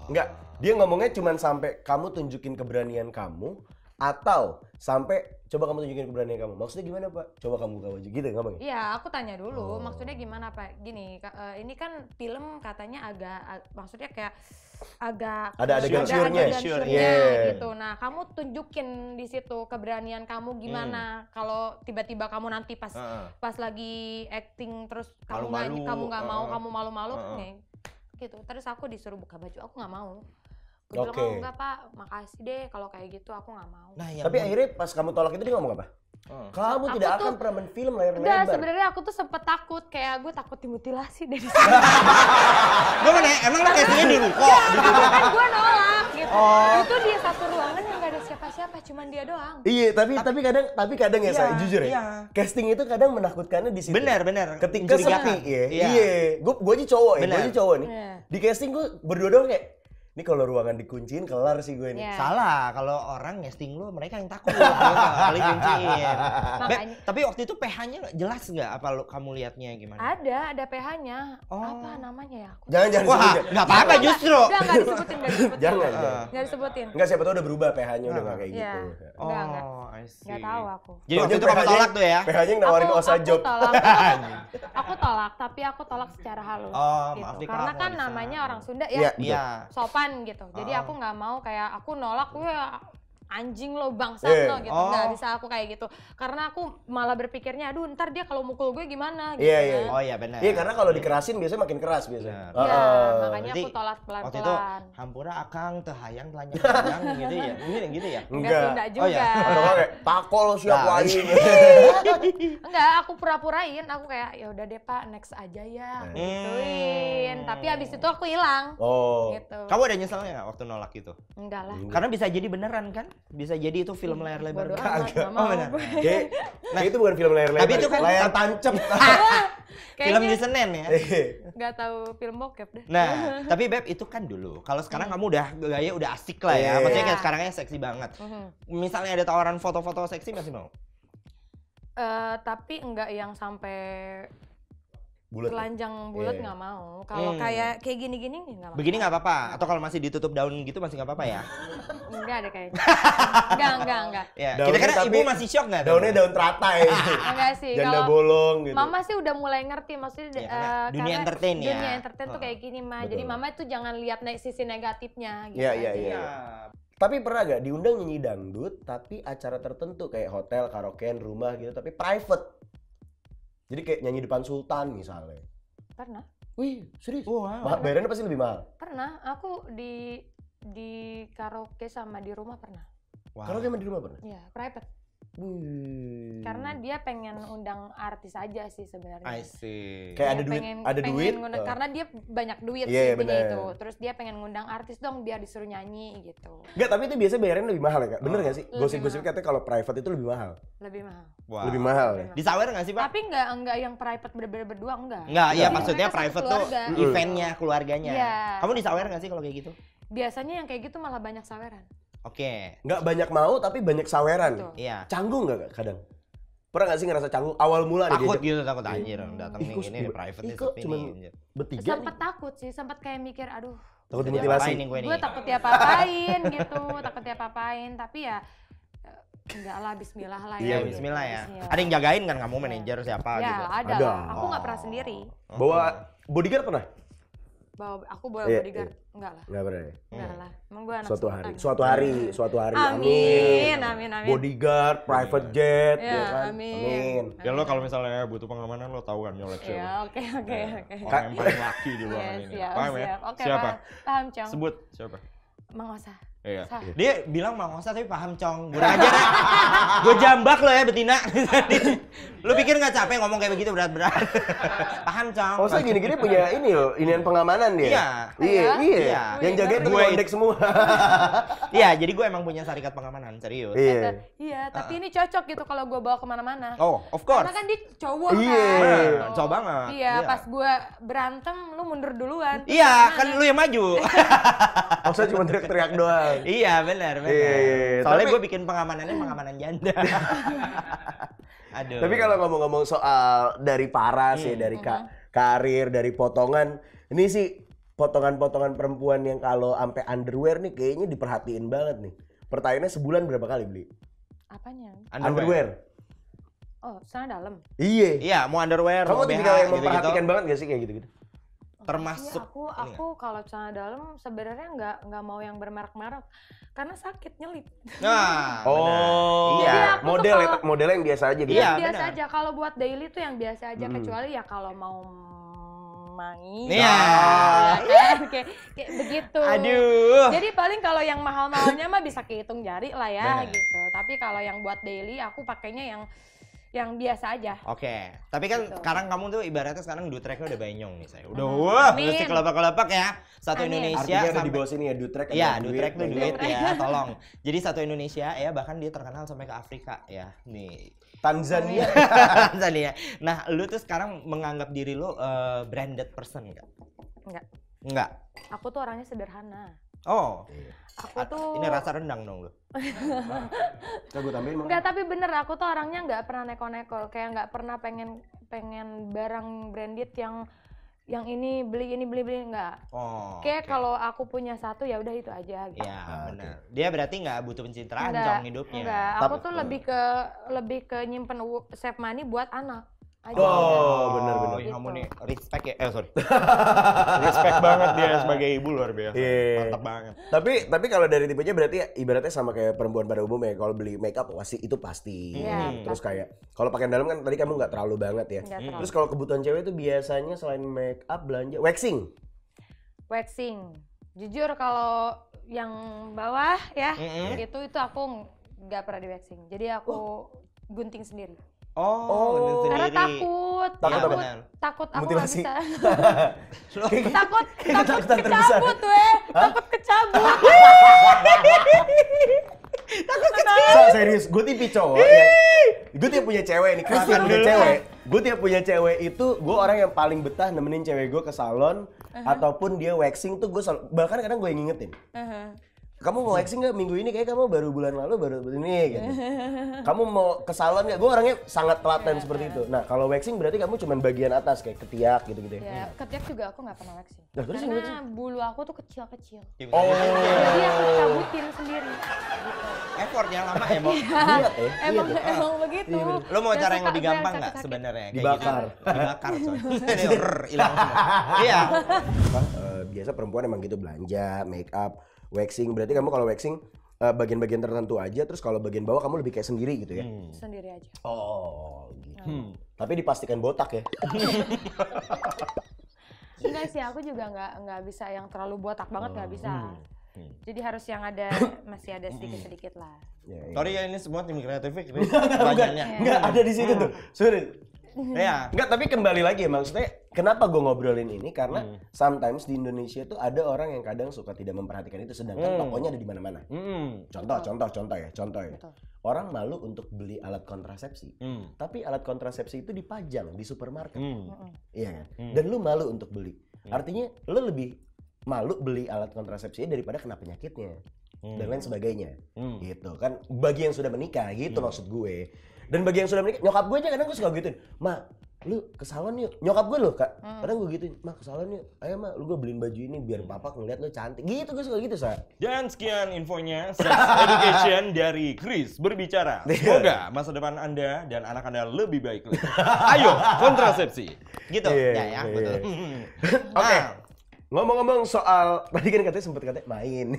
S1: Enggak, dia ngomongnya cuman sampai kamu tunjukin keberanian kamu atau sampai coba kamu tunjukin keberanian kamu. Maksudnya gimana Pak? Coba kamu buka baju gitu ngomongnya?
S2: Iya, aku tanya dulu. Maksudnya gimana, Pak? Gini, ini kan film katanya maksudnya kayak agak
S1: Ada adegan syurnya.
S3: Yeah.
S2: gitu. Nah, kamu tunjukin di situ keberanian kamu gimana. Kalau tiba-tiba kamu nanti pas lagi acting terus kamu nggak mau, kamu malu-malu nih. Gitu. Terus aku disuruh buka baju, aku nggak mau. Gue bilang, oh, enggak Pak, makasih deh kalau kayak gitu aku nggak mau.
S3: Nah,
S1: Tapi akhirnya pas kamu tolak itu dia ngomong apa? Kamu
S2: Aku
S1: tidak
S2: tuh-
S1: akan pernah main film layar
S2: Enggak,
S1: lebar.
S2: sebenarnya aku tuh sempet takut, kayak gue takut dimutilasi dari sini.
S3: Gue mau nanya, emang lo castingnya di ruko?
S2: Kan gue nolak gitu. Itu di satu ruangan yang gak ada siapa-siapa, cuman dia doang.
S1: Iya, tapi kadang ya saya jujur ya.
S3: iya.
S1: Casting itu kadang menakutkannya di situ.
S3: Bener.
S1: Ketika
S3: Mencurigakan.
S1: sepi ya.
S3: Iya.
S1: Iya. Gue aja cowok ya,
S3: Bener.
S1: gue aja cowok nih.
S2: Iya.
S1: Di casting gue berdua doang kayak, ini kalau ruangan dikunciin kelar sih gue ini.
S2: Iya.
S3: Salah, kalau orang casting lu mereka yang takut. Kali kunciin.
S2: Makanya-
S3: Tapi waktu itu PH-nya jelas nggak apa kamu lihatnya gimana?
S2: Ada PH-nya. Apa namanya ya? Aku
S1: Jangan
S3: Wah,
S1: sebut.
S3: nggak apa-apa justru.
S2: Enggak disebutin.
S1: Jangan.
S2: Nggak disebutin.
S1: Enggak, siapa tahu udah berubah PH-nya udah nggak kayak
S2: Iya.
S1: gitu.
S2: Enggak.
S3: I see.
S2: Nggak tahu aku.
S3: Jadi waktu itu kamu tolak tuh ya?
S1: PH-nya yang nawarin Osa job.
S2: Aku tolak, tapi aku tolak secara halus.
S3: Oh,
S2: gitu.
S3: maaf nih,
S2: Karena
S3: Kak,
S2: kan
S3: nggak bisa.
S2: namanya orang Sunda
S1: Iya.
S2: ya,
S3: Iya.
S2: sopan gitu. Jadi aku nggak mau kayak aku nolak, gue anjing lo, bangsat
S1: Iya.
S2: lo gitu.
S3: Oh.
S2: Nggak bisa aku kayak gitu. Karena aku malah berpikirnya, aduh ntar dia kalau mukul gue gimana gitu.
S1: Iya, iya.
S2: kan.
S3: Oh iya benar.
S1: Iya, karena kalau dikerasin biasanya makin keras biasanya.
S3: Benar.
S2: Iya,
S1: Heeh.
S2: makanya
S3: Berarti
S2: aku tolak
S3: Waktu itu
S2: pelan-pelan.
S3: hampura akang teu hayang telanjang gitu ya. Gitu ya.
S2: Enggak
S1: Enggak.
S2: Sunda
S3: Oh, iya.
S2: juga.
S1: Atau nggak kayak takol siap
S3: Nah,
S1: aing.
S2: Enggak, aku pura-purain. Aku kayak ya udah deh Pak, next aja ya. Aku gituin. Tapi habis itu aku hilang.
S1: Oh.
S2: Gitu.
S3: Kamu ada nyeselnya nggak waktu nolak itu?
S2: Enggak lah.
S3: Karena bisa jadi beneran kan? Bisa jadi itu film layar lebar.
S2: Bodo
S3: beneran.
S2: amat, nggak
S3: Oh,
S2: mau
S3: benar.
S2: gue.
S1: Kayak itu bukan film layar lebar.
S3: Tapi itu kan-
S1: layar tancep.
S3: Film di
S2: Kayaknya
S3: Senen ya.
S2: nggak tahu film bokep deh.
S3: Nah, tapi Beb itu kan dulu. Kalau sekarang kamu udah gaya udah asik lah ya.
S1: Iya.
S3: Maksudnya kayak sekarangnya seksi banget. Misalnya ada tawaran foto-foto seksi masih mau?
S2: Tapi enggak yang sampai
S1: Bulet.
S2: telanjang bulat nggak mau. Kalau kayak gini-gini nggak mau.
S3: Begini nggak apa-apa? Atau kalau masih ditutup daun gitu masih nggak apa-apa ya?
S2: Enggak ada kayaknya. Enggak.
S3: Ya,
S1: Daunnya
S3: kira-kira
S1: tapi-
S3: ibu masih shock nggak?
S1: Daunnya daun teratai.
S2: Enggak sih.
S1: Janda
S2: Kalau
S1: bolong gitu.
S2: Mama sih udah mulai ngerti maksudnya
S3: Ya, karena dunia entertain ya.
S2: Dunia entertain tuh kayak gini, Ma. Jadi
S1: Betul.
S2: Mama tuh jangan lihat sisi negatifnya gitu.
S1: Iya,
S2: aja.
S1: iya. Tapi pernah gak diundang nyanyi dangdut tapi acara tertentu kayak hotel, karaokean, rumah gitu tapi private. Jadi kayak nyanyi depan sultan misalnya.
S2: Pernah.
S1: Wih, serius?
S3: Wow.
S1: Bayarannya pasti lebih mahal.
S2: Pernah. Aku di karaoke sama di rumah pernah.
S3: Wow.
S1: Karaoke emang di rumah pernah?
S2: Iya, private.
S1: Wih.
S2: Karena dia pengen undang artis aja sih sebenarnya.
S3: I see.
S1: Kayak
S2: Dia
S1: ada duit,
S2: pengen
S1: ada duit.
S2: ngundang- karena dia banyak duit
S1: Iya,
S2: sih
S1: iya,
S2: punya
S1: bener.
S2: itu. Terus dia pengen ngundang artis dong biar disuruh nyanyi gitu.
S1: Enggak, tapi itu biasanya bayarannya lebih mahal ya, Kak? Bener gak sih?
S2: Lebih
S1: Gosip-gosip
S2: mahal.
S1: katanya kalau private itu lebih mahal.
S2: Lebih mahal.
S3: Wow.
S1: Lebih mahal ya?
S3: Disawer nggak sih, Pak?
S2: Tapi enggak yang private bener-bener berdua enggak.
S3: Enggak, iya
S2: Jadi
S3: maksudnya
S2: mereka satu
S3: private tuh
S2: keluarga.
S3: eventnya, keluarganya.
S2: Iya.
S3: Kamu disawer nggak sih kalau kayak gitu?
S2: Biasanya yang kayak gitu malah banyak saweran.
S3: Oke.
S1: Nggak banyak mau tapi banyak saweran.
S2: Betul.
S3: Iya.
S1: Canggung nggak Kak, kadang? Pernah nggak sih ngerasa canggung? Awal mula nih
S3: Takut
S1: diajak
S3: gitu, takut anjir. Datang
S1: Ih,
S3: nih
S1: kok
S3: ini
S1: tiba-
S3: private
S1: ih,
S3: nih
S1: kok
S3: sepi
S1: cuman
S3: nih. anjir.
S1: bertiga
S2: Sempat
S1: nih.
S2: takut sih, sempat kayak mikir aduh.
S1: Takut
S3: Diapain
S1: dimutilasi.
S3: nih gue nih?
S2: Gue takut diapa-apain gitu, takut diapa-apain, tapi ya enggak lah, bismillah lah
S1: Iya,
S2: ya.
S3: Bismillah ya.
S2: Bismillah.
S3: Ada yang jagain kan kamu manajer siapa
S2: Ya,
S3: gitu?
S2: ada.
S1: Ada.
S2: Lah. Aku nggak pernah sendiri.
S1: Bawa bodyguard pernah?
S2: Aku bawa
S1: Iya,
S2: bodyguard. Enggak lah.
S1: Nggak pernah ya?
S2: Enggak lah. Emang gue anak
S1: Suatu
S2: sultan.
S1: hari, suatu hari.
S2: Amin, amin, amin.
S1: Bodyguard, private jet,
S2: Ya,
S1: ya kan?
S2: amin.
S3: Ya lo kalau misalnya butuh pengamanan lo tahu kan nyolek siapa?
S2: Ya, oke.
S3: Orang yang paling laki di ruangan
S2: Iya,
S3: ini.
S2: siap,
S3: Paham ya?
S2: siap. Oke,
S3: Siapa?
S2: paham, Cong.
S3: Sebut siapa?
S2: Mang Osa.
S3: Iya.
S2: Sah.
S3: Dia bilang Mang Osa tapi paham Cong. Gue aja deh. Gue jambak lo ya betina. Lo pikir nggak capek ngomong kayak begitu berat-berat? Paham Cong.
S1: Oh, saya gini-gini punya ini loh, inian pengamanan dia.
S3: Iya.
S1: Iya.
S3: Iya.
S1: Yang jagain
S3: Gue
S1: temen kondek semua.
S3: Iya, jadi gue emang punya syarikat pengamanan serius.
S1: Iya.
S2: Iya, tapi ini cocok gitu kalau gue bawa kemana-mana.
S3: Oh, of course.
S2: Karena kan dia cowok
S1: Iya.
S2: kan.
S3: Bener, cowok banget.
S2: Iya,
S3: Iya.
S2: pas gue berantem lu mundur duluan.
S3: Iya, kan lu yang maju.
S1: Oh, saya cuma teriak-teriak doang.
S3: Iya, benar, benar.
S1: Iya.
S3: Soalnya
S1: Tapi-
S3: gue bikin pengamanannya pengamanan janda. Aduh.
S1: Tapi kalau ngomong-ngomong soal dari paras ya, dari karir, dari potongan, ini sih potongan-potongan perempuan yang kalau sampai underwear nih kayaknya diperhatiin banget nih. Pertanyaannya sebulan berapa kali beli?
S2: Apanya?
S1: Underwear.
S2: Oh, sana dalam.
S1: Iya.
S3: Iya, mau underwear,
S1: Kamu
S3: mau BH
S1: tipikal yang
S3: gitu-gitu.
S1: memperhatikan banget gak sih kayak gitu-gitu?
S3: Termasuk
S2: Iya, aku kalau celana dalam sebenarnya nggak mau yang bermerek-merek karena sakit nyelip.
S3: Nah,
S1: Oh,
S3: benar. Iya.
S2: Jadi aku tuh
S1: model
S2: kalau-
S1: model yang biasa aja gitu.
S3: Iya,
S2: Biasa
S3: benar.
S2: aja kalau buat daily tuh yang biasa aja kecuali ya kalau mau mangi.
S3: Iya.
S2: Ya kan? kayak begitu.
S3: Aduh.
S2: Jadi paling kalau yang mahal-mahalnya mah bisa kehitung jari lah ya
S3: Benar.
S2: gitu. Tapi kalau yang buat daily aku pakainya yang biasa aja.
S3: Oke, tapi kan
S2: Gitu.
S3: sekarang kamu tuh ibaratnya sekarang duitreknya udah banyong nih saya. Udah wah,
S2: Amin.
S3: mesti kelepak-kelepak ya. Satu
S2: Amin.
S3: Indonesia
S1: Artinya ada di
S3: sampai
S1: bawah sini ya, dutrek.
S3: Iya,
S1: ada
S3: duitrek tuh duit
S2: duit.
S3: ya, tolong. Jadi satu Indonesia ya, bahkan dia terkenal sampai ke Afrika ya. Nih,
S1: Tanzania.
S3: Tanzania. Nah, lu tuh sekarang menganggap diri lu branded person nggak?
S2: Enggak.
S3: Enggak.
S2: Aku tuh orangnya sederhana.
S3: Oh,
S2: Aku tuh
S3: ini rasa rendang dong lu.
S1: Coba gue tambahin
S2: Enggak, tapi bener aku tuh orangnya nggak pernah neko-neko, kayak nggak pernah pengen barang branded yang ini beli nggak.
S3: Oh.
S2: Kayak
S3: oke.
S2: kalau aku punya satu ya udah itu aja gitu.
S3: Iya, benar. Dia berarti nggak butuh pencitraan
S2: Enggak,
S3: Cong hidupnya.
S2: enggak. Aku tuh lebih ke nyimpen save money buat anak. Aja.
S1: Oh, benar-benar.
S3: Iya,
S2: Gitu.
S3: kamu nih respect ya. Sorry. Respect banget dia sebagai ibu luar biasa.
S1: Iya.
S3: Mantap banget.
S1: Tapi kalau dari tipenya berarti ya, ibaratnya sama kayak perempuan pada umumnya. Kalau beli makeup pasti itu pasti.
S2: Iya,
S1: Terus kayak kalau pakaian dalam kan tadi kamu nggak terlalu banget ya.
S2: Nggak terlalu.
S1: Terus kalau kebutuhan cewek itu biasanya selain makeup belanja waxing.
S2: Waxing. Jujur kalau yang bawah ya, itu aku nggak pernah di waxing. Jadi aku gunting sendiri.
S3: Oh,
S2: Karena
S3: sendiri.
S2: takut
S3: Iya,
S1: apa?
S3: benar.
S2: takut aku nggak
S1: Mutilasi.
S2: bisa.
S1: Kayak
S2: takut
S1: ketakutan terbesar.
S2: kecabut weh, takut kecabut.
S1: Serius, gue tipe cowok yang gue tiap punya cewek nih, Christian punya cewek. Gue tiap punya cewek itu, gue orang yang paling betah nemenin cewek gue ke salon ataupun dia waxing tuh gue bahkan kadang gue yang ngingetin. kamu mau waxing nggak minggu ini? Kayak kamu baru bulan lalu baru ini gitu. Kamu mau ke salon nggak? Gue orangnya sangat telaten seperti itu. Nah kalau waxing berarti kamu cuma bagian atas kayak ketiak gitu-gitu.
S2: Ya, ketiak juga aku nggak pernah waxing.
S1: Nah, terus yang
S2: Karena bulu aku tuh kecil-kecil.
S1: Oh.
S2: Jadi aku cabutin sendiri. Gitu.
S3: Effort yang lama ya, Bo.
S1: Lihat ya.
S2: Emang begitu.
S3: Lo mau
S2: Dan
S3: cara yang
S2: suka
S3: lebih
S2: gue
S3: gampang nggak
S2: sakit-sakit.
S3: sebenarnya? Kayak
S1: Dibakar.
S3: Gitu. Dibakar coy. Hilang semua. Iya.
S1: Biasa perempuan emang gitu belanja, make up, waxing. Berarti kamu kalau waxing bagian-bagian tertentu aja, terus kalau bagian bawah kamu lebih kayak sendiri gitu ya?
S2: Sendiri aja.
S1: Oh, gitu. Tapi dipastikan botak ya?
S2: Enggak sih, aku juga nggak bisa yang terlalu botak banget, nggak bisa. Jadi harus yang ada masih ada sedikit-sedikit lah.
S1: Ya,
S3: Sorry ya ini semua tim kreatifnya Chris. Banyaknya.
S1: Enggak ada di situ tuh. Sorry.
S3: Iya.
S1: Enggak, tapi kembali lagi ya, maksudnya kenapa gue ngobrolin ini karena sometimes di Indonesia tuh ada orang yang kadang suka tidak memperhatikan itu sedangkan tokonya ada di mana-mana. Contoh ya.
S2: Betul.
S1: Orang malu untuk beli alat kontrasepsi. Tapi alat kontrasepsi itu dipajang di supermarket. Iya kan? Dan lu malu untuk beli. Artinya lu lebih malu beli alat kontrasepsinya daripada kena penyakitnya dan lain sebagainya. Gitu kan bagi yang sudah menikah gitu maksud gue. Dan bagi yang sudah menikah, nyokap gue aja kadang gue suka gituin, "Ma, lu ke salon yuk." Nyokap gue loh, Kak. Kadang gue gituin, "Ma, ke salon yuk. Ayo, Ma, lu gue beliin baju ini biar papa ngeliat lu cantik." Gitu gue suka gitu, Sa.
S3: Dan sekian infonya Sex Education dari Chris berbicara. Semoga masa depan Anda dan anak Anda lebih baik. Ayo, kontrasepsi. Gitu. Ya, betul.
S1: Oke. Ngomong-ngomong soal tadi kan katanya sempet katanya main.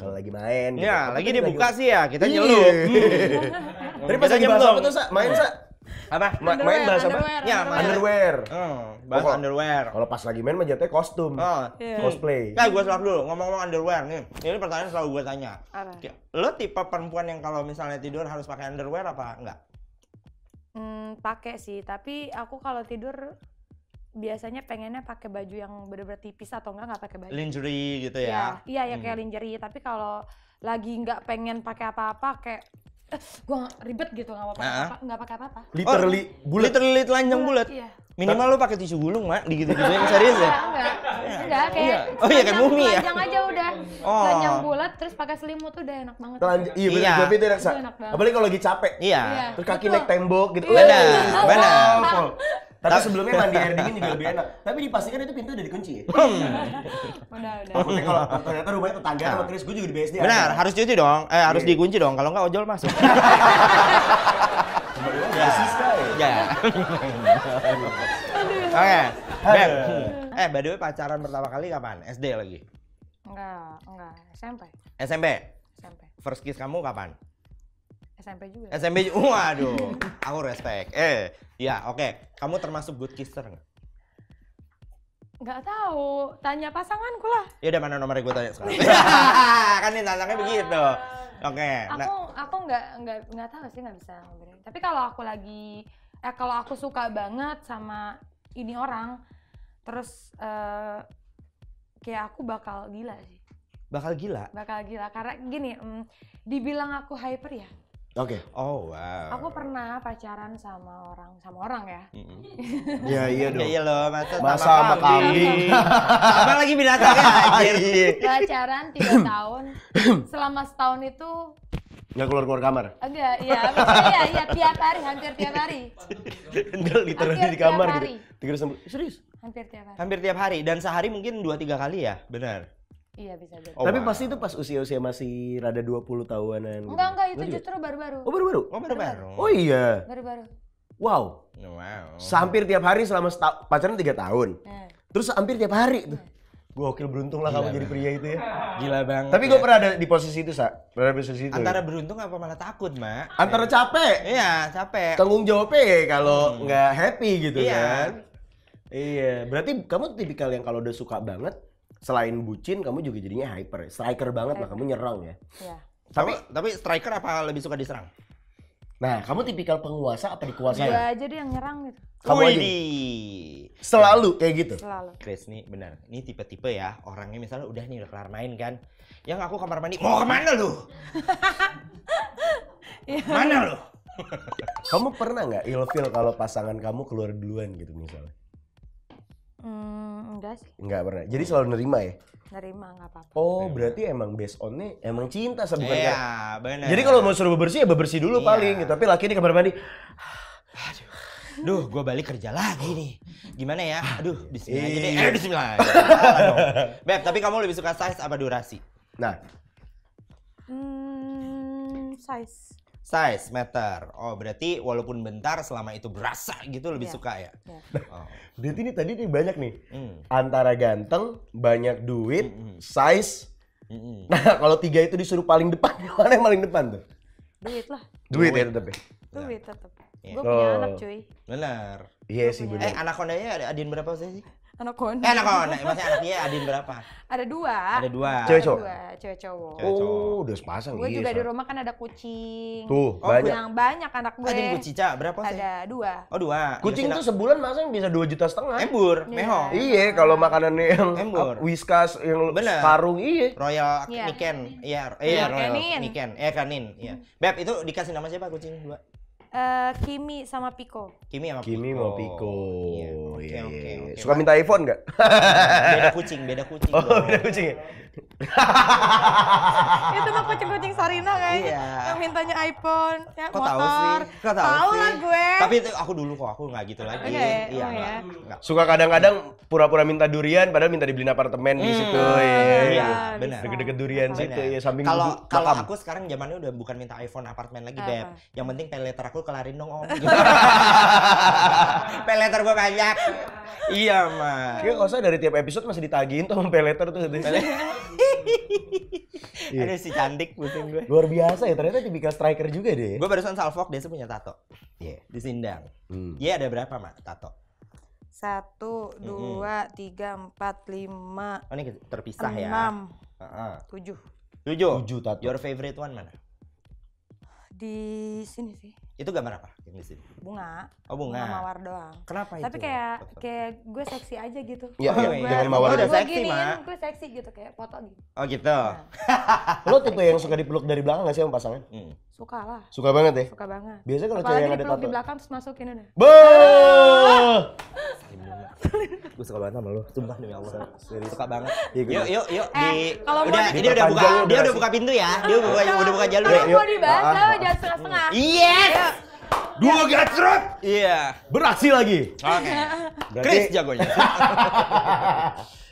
S1: Kalau lagi main. gitu.
S3: Ya,
S1: Tapi
S3: lagi
S1: kan
S3: dibuka sih ya, kita
S1: Iya.
S3: nyelup.
S1: Tadi pas lagi bahas apa tuh, Sa? Main, Sa?
S3: Apa?
S1: Main bahas apa?
S3: Ya, main.
S1: Underwear.
S3: Bahas
S1: Oh,
S3: underwear.
S1: Kalau pas lagi main mah jatuhnya kostum. Cosplay.
S3: Nah, gue selap dulu. Ngomong-ngomong underwear nih. Ini pertanyaan selalu gue tanya.
S2: Apa?
S3: Lo tipe perempuan yang kalau misalnya tidur harus pakai underwear apa enggak?
S2: Pakai sih, tapi aku kalau tidur biasanya pengennya pakai baju yang bener-bener tipis atau nggak pakai baju.
S3: Lingerie gitu ya?
S2: Iya, kayak lingerie. Tapi kalau lagi nggak pengen pakai apa-apa, kayak gua ribet gitu nggak mau pakai nggak pakai apa-apa.
S1: Literally bulat.
S3: Literally telanjang bulat.
S2: Iya.
S3: Minimal lo pakai tisu gulung, Mak, digitu-gituin serius ya?
S2: Enggak, kayak
S3: Oh iya, kayak mumi ya?
S2: telanjang aja udah.
S3: Oh.
S2: Telanjang bulat terus pakai selimut tuh udah enak banget.
S1: Iya,
S3: Iya.
S1: tapi itu enak, Sa.
S2: Itu enak banget.
S1: Apalagi kalau lagi capek.
S3: Iya.
S1: Terus kaki
S2: Betul.
S1: naik tembok gitu.
S3: Benar.
S1: Tapi sebelumnya mandi air dingin juga lebih enak. Tapi dipastikan itu pintu udah dikunci ya.
S2: Udah.
S1: Takutnya kalau ternyata rumahnya tetangga sama Chris, gue juga di BSD.
S3: Benar,
S1: ada.
S3: harus cuci dong. Harus
S1: Iya.
S3: dikunci dong. Kalau nggak ojol masuk.
S1: Ya. Siska ya.
S3: Ya. Oke. Beb. By the way pacaran pertama kali kapan? SD lagi?
S2: Enggak, SMP.
S3: SMP. First kiss kamu kapan?
S2: SMP juga.
S3: SMP. Waduh. Aku respect. Ya, oke. Kamu termasuk good kisser nggak?
S2: Nggak tahu, tanya pasanganku lah.
S3: Ya udah mana nomornya gue tanya sekarang. Kan ini tantangannya begitu. Oke.
S2: Aku nggak tahu sih, nggak bisa ngobrolin. Tapi kalau aku lagi kalau aku suka banget sama ini orang, terus kayak aku bakal gila sih.
S3: Bakal gila.
S2: Bakal gila karena gini, dibilang aku hyper ya.
S1: Oke.
S3: Oh wow.
S2: Aku pernah pacaran sama orang ya.
S1: Iya dong.
S3: Ya iya loh,
S1: Masa sama kambing.
S3: Apa lagi binatangnya anjir.
S2: Pacaran 3 tahun. Selama setahun itu
S1: Nggak keluar kamar.
S2: enggak, iya tiap hari, hampir tiap hari.
S1: Enggak literally
S2: Hampir
S1: di kamar
S2: tiap
S1: gitu.
S2: hari.
S1: Serius?
S2: Hampir tiap hari.
S3: Hampir tiap hari dan sehari mungkin 2-3 kali ya, benar.
S2: Iya bisa jadi.
S3: Oh,
S1: Tapi
S3: wow.
S1: pasti itu pas usia-usia masih rada 20 tahunan gitu.
S2: Enggak, itu
S1: juga?
S2: justru baru-baru.
S1: Oh baru-baru?
S3: Oh baru-baru.
S1: Oh iya.
S2: Baru-baru.
S1: Wow.
S3: Wow.
S1: Hampir tiap hari selama pacaran 3 tahun.
S2: Nah.
S1: Terus hampir tiap hari tuh. Gokil, beruntung lah
S3: Gila
S1: kamu jadi pria itu ya.
S3: Gila banget.
S1: Tapi gue pernah ada di posisi itu, Sa. Pernah di posisi itu.
S3: Antara beruntung apa malah takut, Mak?
S1: Antara capek.
S3: Iya, capek.
S1: Tanggung jawabnya kalau nggak happy gitu
S3: Iya.
S1: kan. Iya, berarti kamu tipikal yang kalau udah suka banget, selain bucin, kamu juga jadinya hyper. Striker banget lah, kamu nyerang ya.
S2: Iya.
S3: Tapi striker apa lebih suka diserang?
S1: Nah, kamu tipikal penguasa apa dikuasai?
S2: Dia aja deh yang nyerang gitu.
S1: Kamu aja.
S3: Widih.
S1: Selalu kayak gitu.
S2: Selalu.
S3: Chris nih benar. Ini tipe-tipe ya orangnya misalnya udah nih udah kelar main kan. Yang aku kamar mandi, mau kemana lu? Mana lu?
S1: Kamu pernah nggak ilfil kalau pasangan kamu keluar duluan gitu misalnya?
S2: Enggak sih,
S1: Enggak pernah. Jadi selalu nerima ya?
S2: nerima nggak apa-apa.
S1: Oh, berarti emang based on-nya emang cinta bukan
S3: Iya,
S1: karena-
S3: benar.
S1: Jadi kalau mau suruh bebersih ya bebersih dulu
S3: Iya.
S1: paling gitu. Tapi laki ini kamar mandi.
S3: Duh, gue balik kerja lagi nih. Gimana ya? Aduh, bismillah aja deh.
S1: Iya.
S3: Bismillah aja. Salah dong. Beb, tapi kamu lebih suka size apa durasi?
S1: Nah,
S2: Size.
S3: Size, meter. Oh, berarti walaupun bentar selama itu berasa gitu lebih
S2: Iya.
S3: suka ya?
S2: Ya.
S3: Oh.
S1: berarti ini tadi nih banyak nih.
S3: Hmm.
S1: Antara ganteng, banyak duit,
S3: Mm-mm.
S1: size.
S3: Mm-mm.
S1: Nah, kalau 3 itu disuruh paling depan, mana yang paling depan tuh?
S2: Duit lah,
S1: Duit ya tetep ya?
S2: duit tetap.
S3: Iya.
S2: Gue punya
S1: Oh.
S2: anak cuy,
S3: Bener.
S1: Iya sih
S2: punya.
S1: bener.
S3: Anakondanya ada adin berapa sih?
S2: anak konde.
S3: Anak konda. Maksudnya anaknya adin berapa?
S2: Ada 2.
S3: Ada 2.
S1: Cewek
S2: Ada
S1: cowok?
S2: 2, cewek cowok.
S3: Cewek cowok.
S1: Oh, udah sepasang.
S2: Gue
S1: iya,
S2: juga di
S1: Sa.
S2: rumah kan ada kucing.
S1: Tuh,
S3: Oh,
S1: banyak.
S2: Yang banyak anak gue.
S3: Adin kucica berapa sih?
S2: Ada 2.
S3: Oh 2.
S1: Kucing tuh sebulan masa yang bisa 2,5 juta.
S3: embur,
S2: Iya.
S3: meho.
S1: Iya, kalau makanannya yang
S3: Embur.
S1: Whiskas yang
S3: Bener.
S1: karung iya.
S3: Royal
S2: Iya.
S3: Niken. Iya,
S2: Royal
S3: Royal
S2: Canin.
S3: Niken. Kanin, iya. Beb, itu dikasih nama siapa kucing 2?
S2: Kimi sama Piko.
S3: Kimi sama
S1: Kimi mau Piko.
S3: Iya, oke,
S1: Iya,
S3: oke,
S1: iya.
S3: oke.
S1: Suka minta iPhone nggak?
S3: Beda kucing, beda kucing.
S1: Oh,
S3: dong.
S1: udah kucing ya?
S2: Itu mah kucing-kucing Sarina kayaknya.
S3: Iya.
S2: Yang mintanya iPhone, ya
S3: Kok tahu
S2: motor.
S3: sih? Kok tahu
S2: Tahu
S3: sih?
S2: lah gue.
S3: Tapi itu aku dulu kok, aku nggak gitu lagi.
S2: Enggak ya?
S3: Iya,
S2: Oh, ya?
S3: enggak.
S1: Suka kadang-kadang pura-pura minta durian padahal minta dibeliin apartemen di situ
S3: Iya,
S1: ya.
S3: benar.
S1: Deket-deket durian
S3: Benar.
S1: situ ya samping
S3: Kalau
S1: gubuk
S3: kalau
S1: makam.
S3: aku sekarang zamannya udah bukan minta iPhone apartemen lagi,
S2: Apa?
S3: Beb. Yang penting pay letter aku kelarin dong, Om. Pay letter gua banyak. Iya, Mas.
S1: Kayak kalau saya dari tiap episode masih ditagihin tuh sama pay letter tuh. Iya.
S3: Aduh si cantik pusing gue.
S1: Luar biasa ya, ternyata tipikal striker juga deh.
S3: Gue barusan salvok, dia punya tato.
S1: Iya.
S3: Di Sindang.
S1: Hmm.
S3: Dia ada berapa, Mak, tato?
S2: 1, 2, 3, 4, 5,
S3: Oh, ini terpisah ya.
S2: 6,
S3: Heeh.
S2: 7.
S3: 7.
S1: 7 tato.
S3: Your favorite one mana?
S2: Di sini sih,
S3: Itu gambar apa yang di sini?
S2: bunga.
S3: Oh, bunga.
S2: Mawar doang.
S3: Kenapa
S2: Tapi
S3: itu?
S2: kayak gue seksi aja gitu.
S1: Iya,
S3: Oh,
S1: iya,
S3: iya.
S1: dengan
S3: Oh,
S1: mawar.
S3: udah
S2: Gue
S3: seksi,
S2: giniin,
S3: Mak.
S2: gue seksi gitu kayak foto gitu.
S3: Oh, gitu.
S1: Lo tipe yang suka dipeluk dari belakang gak sih sama pasangan?
S3: Hmm.
S2: Suka lah,
S1: Suka banget ya?
S2: suka banget.
S1: Biasanya kalau cewek
S2: Apalagi
S1: yang ada
S2: dipeluk
S1: tato.
S2: di belakang terus masukin udah.
S1: Beuh!
S3: Gue suka banget sama lo, sumpah demi Allah. Serius suka banget.
S1: Iya, gue
S3: Yuk, yuk, di
S2: kalau mau
S3: udah
S2: di-
S3: ini udah buka
S1: Diperpanjang
S3: dia udah
S1: durasi.
S3: buka pintu ya. Dia udah buka jalur
S2: Kalau
S3: ya.
S2: mau dibahas lo jangan setengah-setengah.
S3: Yes.
S1: Dua gacrot!
S3: Iya.
S1: Beraksi lagi.
S3: Oke.
S1: Berarti-
S3: Chris jagonya.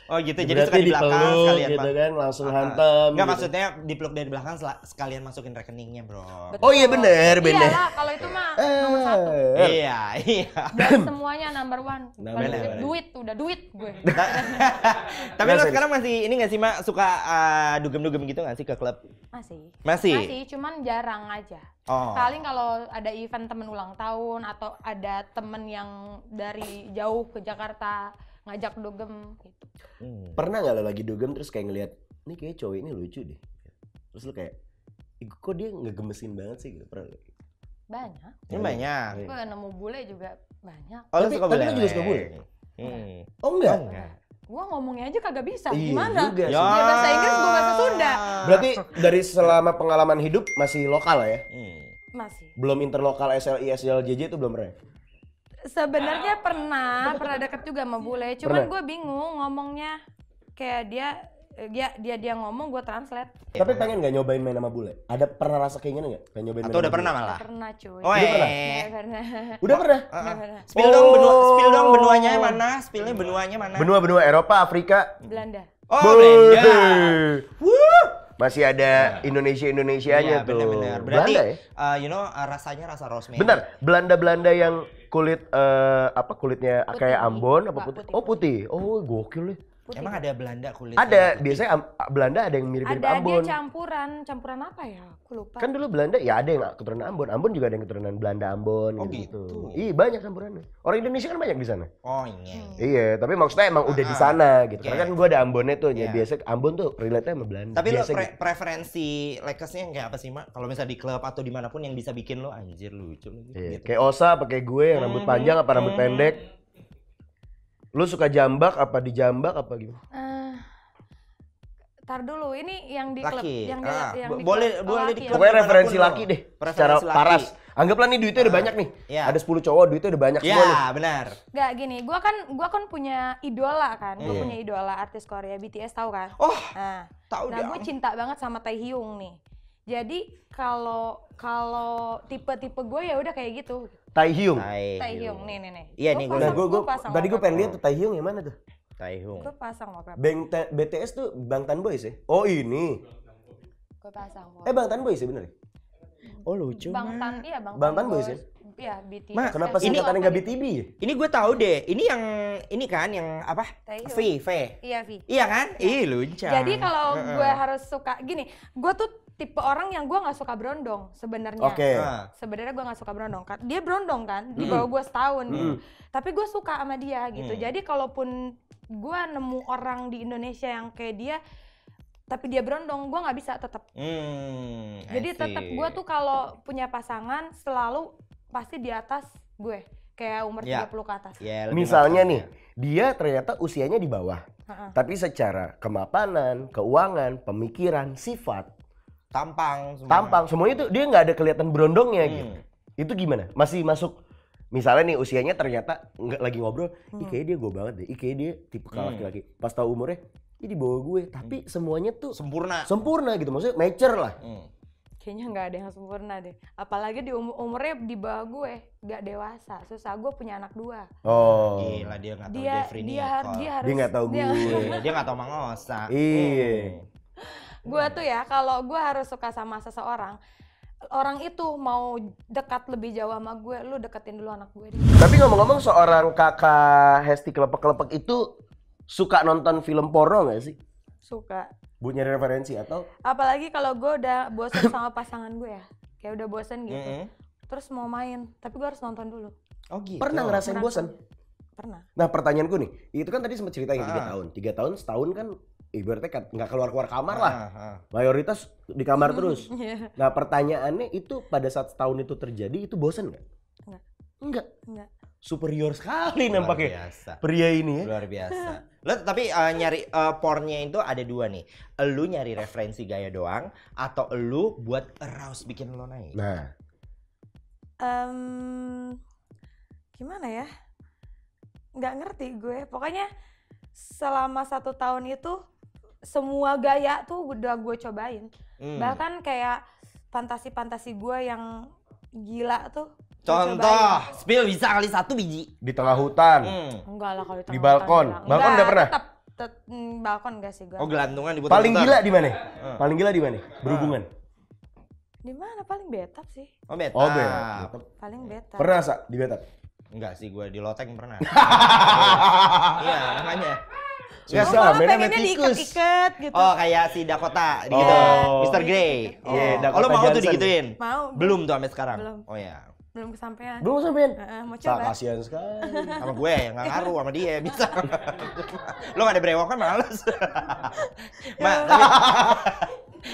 S3: Oh gitu, jadi
S1: Berarti
S3: suka di belakang
S1: dipeluk
S3: sekalian
S1: gitu kan, langsung
S3: Ah,
S1: hantem.
S3: Enggak
S1: gitu.
S3: maksudnya dipeluk dari belakang sekalian masukin rekeningnya, Bro.
S1: Oh iya bener, bener.
S2: Iyalah, kalau itu mah nomor 1.
S3: Iya, iya.
S2: Dan semuanya number 1.
S1: Number
S2: Kalau
S3: one.
S2: duit udah duit gue.
S3: Tapi lo
S1: Nggak,
S3: sekarang masih ini nggak sih, Mak, suka dugem-dugem gitu nggak sih ke klub?
S2: Masih.
S3: Masih?
S2: Masih, cuman jarang aja.
S3: Oh.
S2: Paling kalau ada event temen ulang tahun atau ada temen yang dari jauh ke Jakarta ngajak dugem gitu.
S1: Pernah gak lo lagi dugem terus kayak ngeliat, nih kayak cowok ini lucu deh. Terus lo kayak, "Ih, kok dia ngegemesin banget sih gitu. Pernah nggak?
S2: Banyak.
S3: Ini banyak.
S1: Iya.
S2: Gue nemu bule juga banyak.
S3: Oh, lo
S1: Tapi-
S3: suka
S1: tapi lo
S3: bule?
S1: juga suka bule? Oh enggak?
S2: Gue ngomongnya aja kagak bisa.
S1: Iya
S2: Gimana?
S1: juga sih.
S2: Dia bahasa Inggris, gue bahasa Sunda.
S1: Berarti dari selama pengalaman hidup masih lokal ya?
S2: Masih.
S1: Belum interlokal SLI, SLJJ itu belum pernah?
S2: Sebenarnya pernah deket juga sama bule. Cuman
S1: Pernah?
S2: gue bingung ngomongnya. Kayak dia ngomong, gue translate.
S1: Tapi pengen gak nyobain main sama bule? Ada pernah rasa keinginan gak? Pengen nyobain
S3: Atau
S1: main
S3: udah
S1: sama
S3: pernah
S1: bule?
S3: malah?
S2: Pernah cuy.
S3: Oh,
S1: Udah pernah?
S2: Nggak pernah.
S1: Udah pernah?
S2: Nggak pernah.
S3: Spill dong spill dong
S1: Oh.
S3: benuanya mana? Spillnya benuanya mana?
S1: Benua Eropa, Afrika.
S2: Belanda.
S3: Oh,
S1: Boy.
S3: Belanda.
S1: Masih ada Indonesia-Indonesianya
S3: Iya,
S1: tuh.
S3: benar-benar. Berarti
S1: Belanda ya?
S3: rasanya rasa rosemary.
S1: Bentar, Belanda yang kulit kulitnya
S2: Putih.
S1: kayak Ambon apa
S2: Nggak,
S1: putih?
S2: putih.
S1: Oh putih. Oh gokil nih.
S2: Putih.
S3: Emang ada Belanda kulit?
S1: Ada, biasanya Belanda ada yang mirip-mirip
S2: Ada
S1: Ambon.
S2: dia campuran apa ya? Aku lupa.
S1: Kan dulu Belanda ya ada yang keturunan Ambon. Ambon juga ada yang keturunan Belanda Ambon
S3: Oh,
S1: gitu.
S3: gitu.
S1: Iya, banyak campurannya. Orang Indonesia kan banyak di sana.
S3: Oh iya.
S1: Iya, tapi maksudnya emang udah di sana gitu. Karena kan gua ada Ambonnya tuh, ya
S3: Iya.
S1: biasa Ambon tuh relate-nya sama Belanda.
S3: Tapi lo
S1: biasa gitu.
S3: preferensi Lakersnya yang kayak apa sih, Mak? Kalau misalnya di klub atau dimanapun yang bisa bikin lo anjir lucu lagi.
S1: Iya,
S3: Gitu.
S1: kayak Osa apa kayak gue yang rambut panjang apa rambut pendek? Lu suka jambak apa dijambak apa gitu?
S2: Tar dulu, ini yang di klub,
S3: Laki.
S2: yang di, yang di
S3: Boleh
S2: klub. Oh,
S3: boleh
S2: laki
S3: di
S2: ya.
S3: klub
S1: Pokoknya
S3: dimanapun
S1: referensi
S3: lo.
S1: laki deh. Secara
S3: Referensi laki.
S1: paras. Anggaplah nih duitnya udah banyak nih.
S3: Iya.
S1: Ada 10 cowok, duitnya udah banyak semua nih.
S3: Ya, benar.
S2: Gak gini, gua kan punya idola kan, gue
S3: Iya.
S2: punya idola artis Korea BTS tahu kan?
S3: Oh,
S2: Nah,
S3: tahu
S2: nah
S3: dong.
S2: gue cinta banget sama Taehyung nih. Jadi kalau tipe-tipe gue ya udah kayak gitu.
S1: Taehyung.
S2: Taehyung nih.
S3: Iya nih,
S1: Nah,
S3: gua
S1: tadi gue pengen lihat tuh Taehyung yang mana tuh?
S3: Taehyung.
S2: Gue pasang mau
S1: BTS tuh Bangtan Boys ya? Oh ini.
S2: Gue pasang mau.
S1: Bangtan Boys ya bener ya?
S3: Oh lucu.
S2: Bangtan, iya
S1: Bangtan Boys ya?
S2: Iya, BTS.
S3: Ma,
S1: Kenapa
S2: Ini-
S1: singkatannya nggak BTB ya?
S3: Ini gue tahu deh. Ini yang ini kan yang apa?
S2: Taehyung.
S3: V.
S2: Iya, Vi.
S3: Iya kan? Ih, lucu.
S2: Jadi kalau gue harus suka gini, gue tuh tipe orang yang gue nggak suka berondong sebenarnya.
S1: Oke.
S2: Sebenarnya gue nggak suka berondong kan. Dia berondong kan, di bawah gue setahun. Tapi gue suka sama dia gitu. Jadi kalaupun gue nemu orang di Indonesia yang kayak dia, tapi dia berondong, gue nggak bisa tetap. Jadi tetap gue tuh kalau punya pasangan selalu pasti di atas gue, kayak umur 30 ke atas.
S3: Ya, lebih
S1: Misalnya
S3: matang
S1: nih,
S3: ya.
S1: dia ternyata usianya di bawah.
S2: Heeh.
S1: Tapi secara kemapanan, keuangan, pemikiran, sifat,
S3: tampang
S1: semuanya tuh dia nggak ada kelihatan berondongnya gitu. Itu gimana? Masih masuk? Misalnya nih usianya ternyata nggak lagi ngobrol, ih kayaknya dia gue banget deh, ih kayaknya dia tipe laki-laki. Pas tahu umurnya, ini di bawah gue, tapi semuanya tuh
S3: sempurna.
S1: gitu, maksudnya mature lah.
S2: Kayaknya nggak ada yang sempurna deh. Apalagi di umurnya di bawah gue, nggak dewasa. Susah, gue punya anak 2.
S1: Oh.
S3: Gila dia nggak tahu
S2: Dia
S3: Jeffrey
S2: dia
S3: Nicole.
S2: harus
S1: Dia nggak tahu
S2: dia-
S1: gue.
S3: Dia nggak tahu Mang Osa.
S1: Iya.
S2: Gue tuh ya, kalau gue harus suka sama seseorang, orang itu mau dekat lebih jauh sama gue, lu deketin dulu anak gue deh.
S1: Tapi ngomong-ngomong seorang kakak Hesti Kelepek-Kelepek itu suka nonton film porno nggak sih?
S2: Suka.
S1: Buat nyari referensi atau?
S2: Apalagi kalau gue udah bosan sama pasangan gue ya, kayak udah bosan gitu. Terus mau main, tapi gue harus nonton dulu.
S3: Oh gitu.
S1: Pernah ngerasain bosan?
S2: Pernah.
S1: Nah pertanyaanku nih, itu kan tadi sempat cerita yang 3 tahun. 3 tahun, setahun kan ibaratnya nggak keluar-keluar kamar lah. Mayoritas di kamar terus.
S2: Iya.
S1: Nah pertanyaannya itu pada saat setahun itu terjadi, itu bosan nggak?
S2: Enggak.
S1: Enggak. Superior sekali
S3: Luar
S1: nampaknya
S3: biasa.
S1: pria ini ya.
S3: Luar biasa. Lo tapi nyari pornnya itu ada 2 nih. Lu nyari referensi gaya doang atau lu buat arouse bikin lo naik?
S1: Nah,
S2: Gimana ya? Nggak ngerti gue. Pokoknya selama 1 tahun itu semua gaya tuh udah gue cobain. Bahkan kayak fantasi-fantasi gue yang gila tuh. gue
S3: Contoh,
S2: cobain.
S3: spill bisa kali 1 biji.
S1: di tengah hutan.
S2: Enggak lah kalau
S1: Di balkon. Balkon udah pernah?
S2: Balkon enggak sih gue.
S3: Oh, gelantungan diputar.
S1: Paling gila di mana? Paling gila di mana? Berhubungan.
S2: Di mana paling betap sih?
S3: Oh, beta.
S1: Oh, betap.
S2: Paling betap.
S1: Pernah Sa di betap?
S3: Enggak sih, gue di loteng pernah. Iya, namanya.
S1: Susah,
S2: Gue
S1: mainnya
S2: pengennya
S1: sama tikus.
S2: diikat-ikat gitu.
S3: Oh, kayak si Dakota gitu.
S1: Oh.
S3: Mr. Grey.
S1: Iya,
S3: Oh,
S1: Dakota
S3: lo mau tuh
S1: Johnson.
S3: digituin?
S2: Mau.
S3: Belum tuh sampai sekarang.
S2: Belum.
S3: Oh ya.
S2: Belum kesampaian.
S1: Belum sampein.
S2: Mau
S1: Sa,
S2: coba.
S1: kasihan sekali.
S3: Sama gue nggak ngaruh sama dia bisa. Lo gak ada brewok kan males. Mak, tapi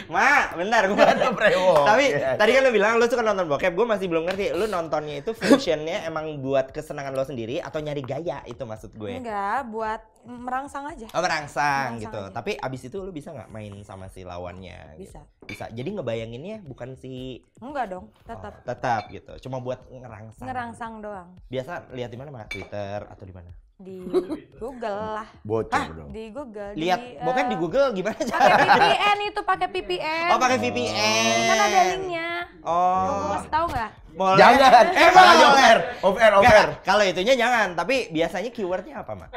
S3: Mak, bentar gue
S1: Ada brewok.
S3: Tapi
S1: Iya.
S3: tadi kan lo bilang lo suka nonton bokep, gue masih belum ngerti. Lo nontonnya itu functionnya emang buat kesenangan lo sendiri atau nyari gaya itu maksud gue?
S2: Enggak, buat merangsang aja.
S3: Oh merangsang gitu.
S2: aja.
S3: Tapi abis itu lo bisa nggak main sama si lawannya?
S2: Bisa.
S3: Gitu? Bisa. Jadi ngebayanginnya bukan si
S2: Enggak dong, tetap
S3: tetap gitu. Cuma buat ngerangsang.
S2: ngerangsang doang.
S3: Biasa lihat di mana Mak? Twitter atau di mana?
S2: Di Google lah.
S1: Bocor dong.
S2: Di Google.
S3: Lihat bokep di Google gimana
S2: Pakai
S3: cara?
S2: VPN itu, pakai VPN.
S3: Oh pakai VPN.
S2: Kan ada linknya. Mau gue
S3: Oh.
S2: kasih tahu nggak?
S3: Boleh.
S1: Jangan.
S3: Emang
S1: Makanya
S3: boleh.
S1: off air.
S3: Nggak, kalau itunya jangan. Tapi biasanya keywordnya apa Mak?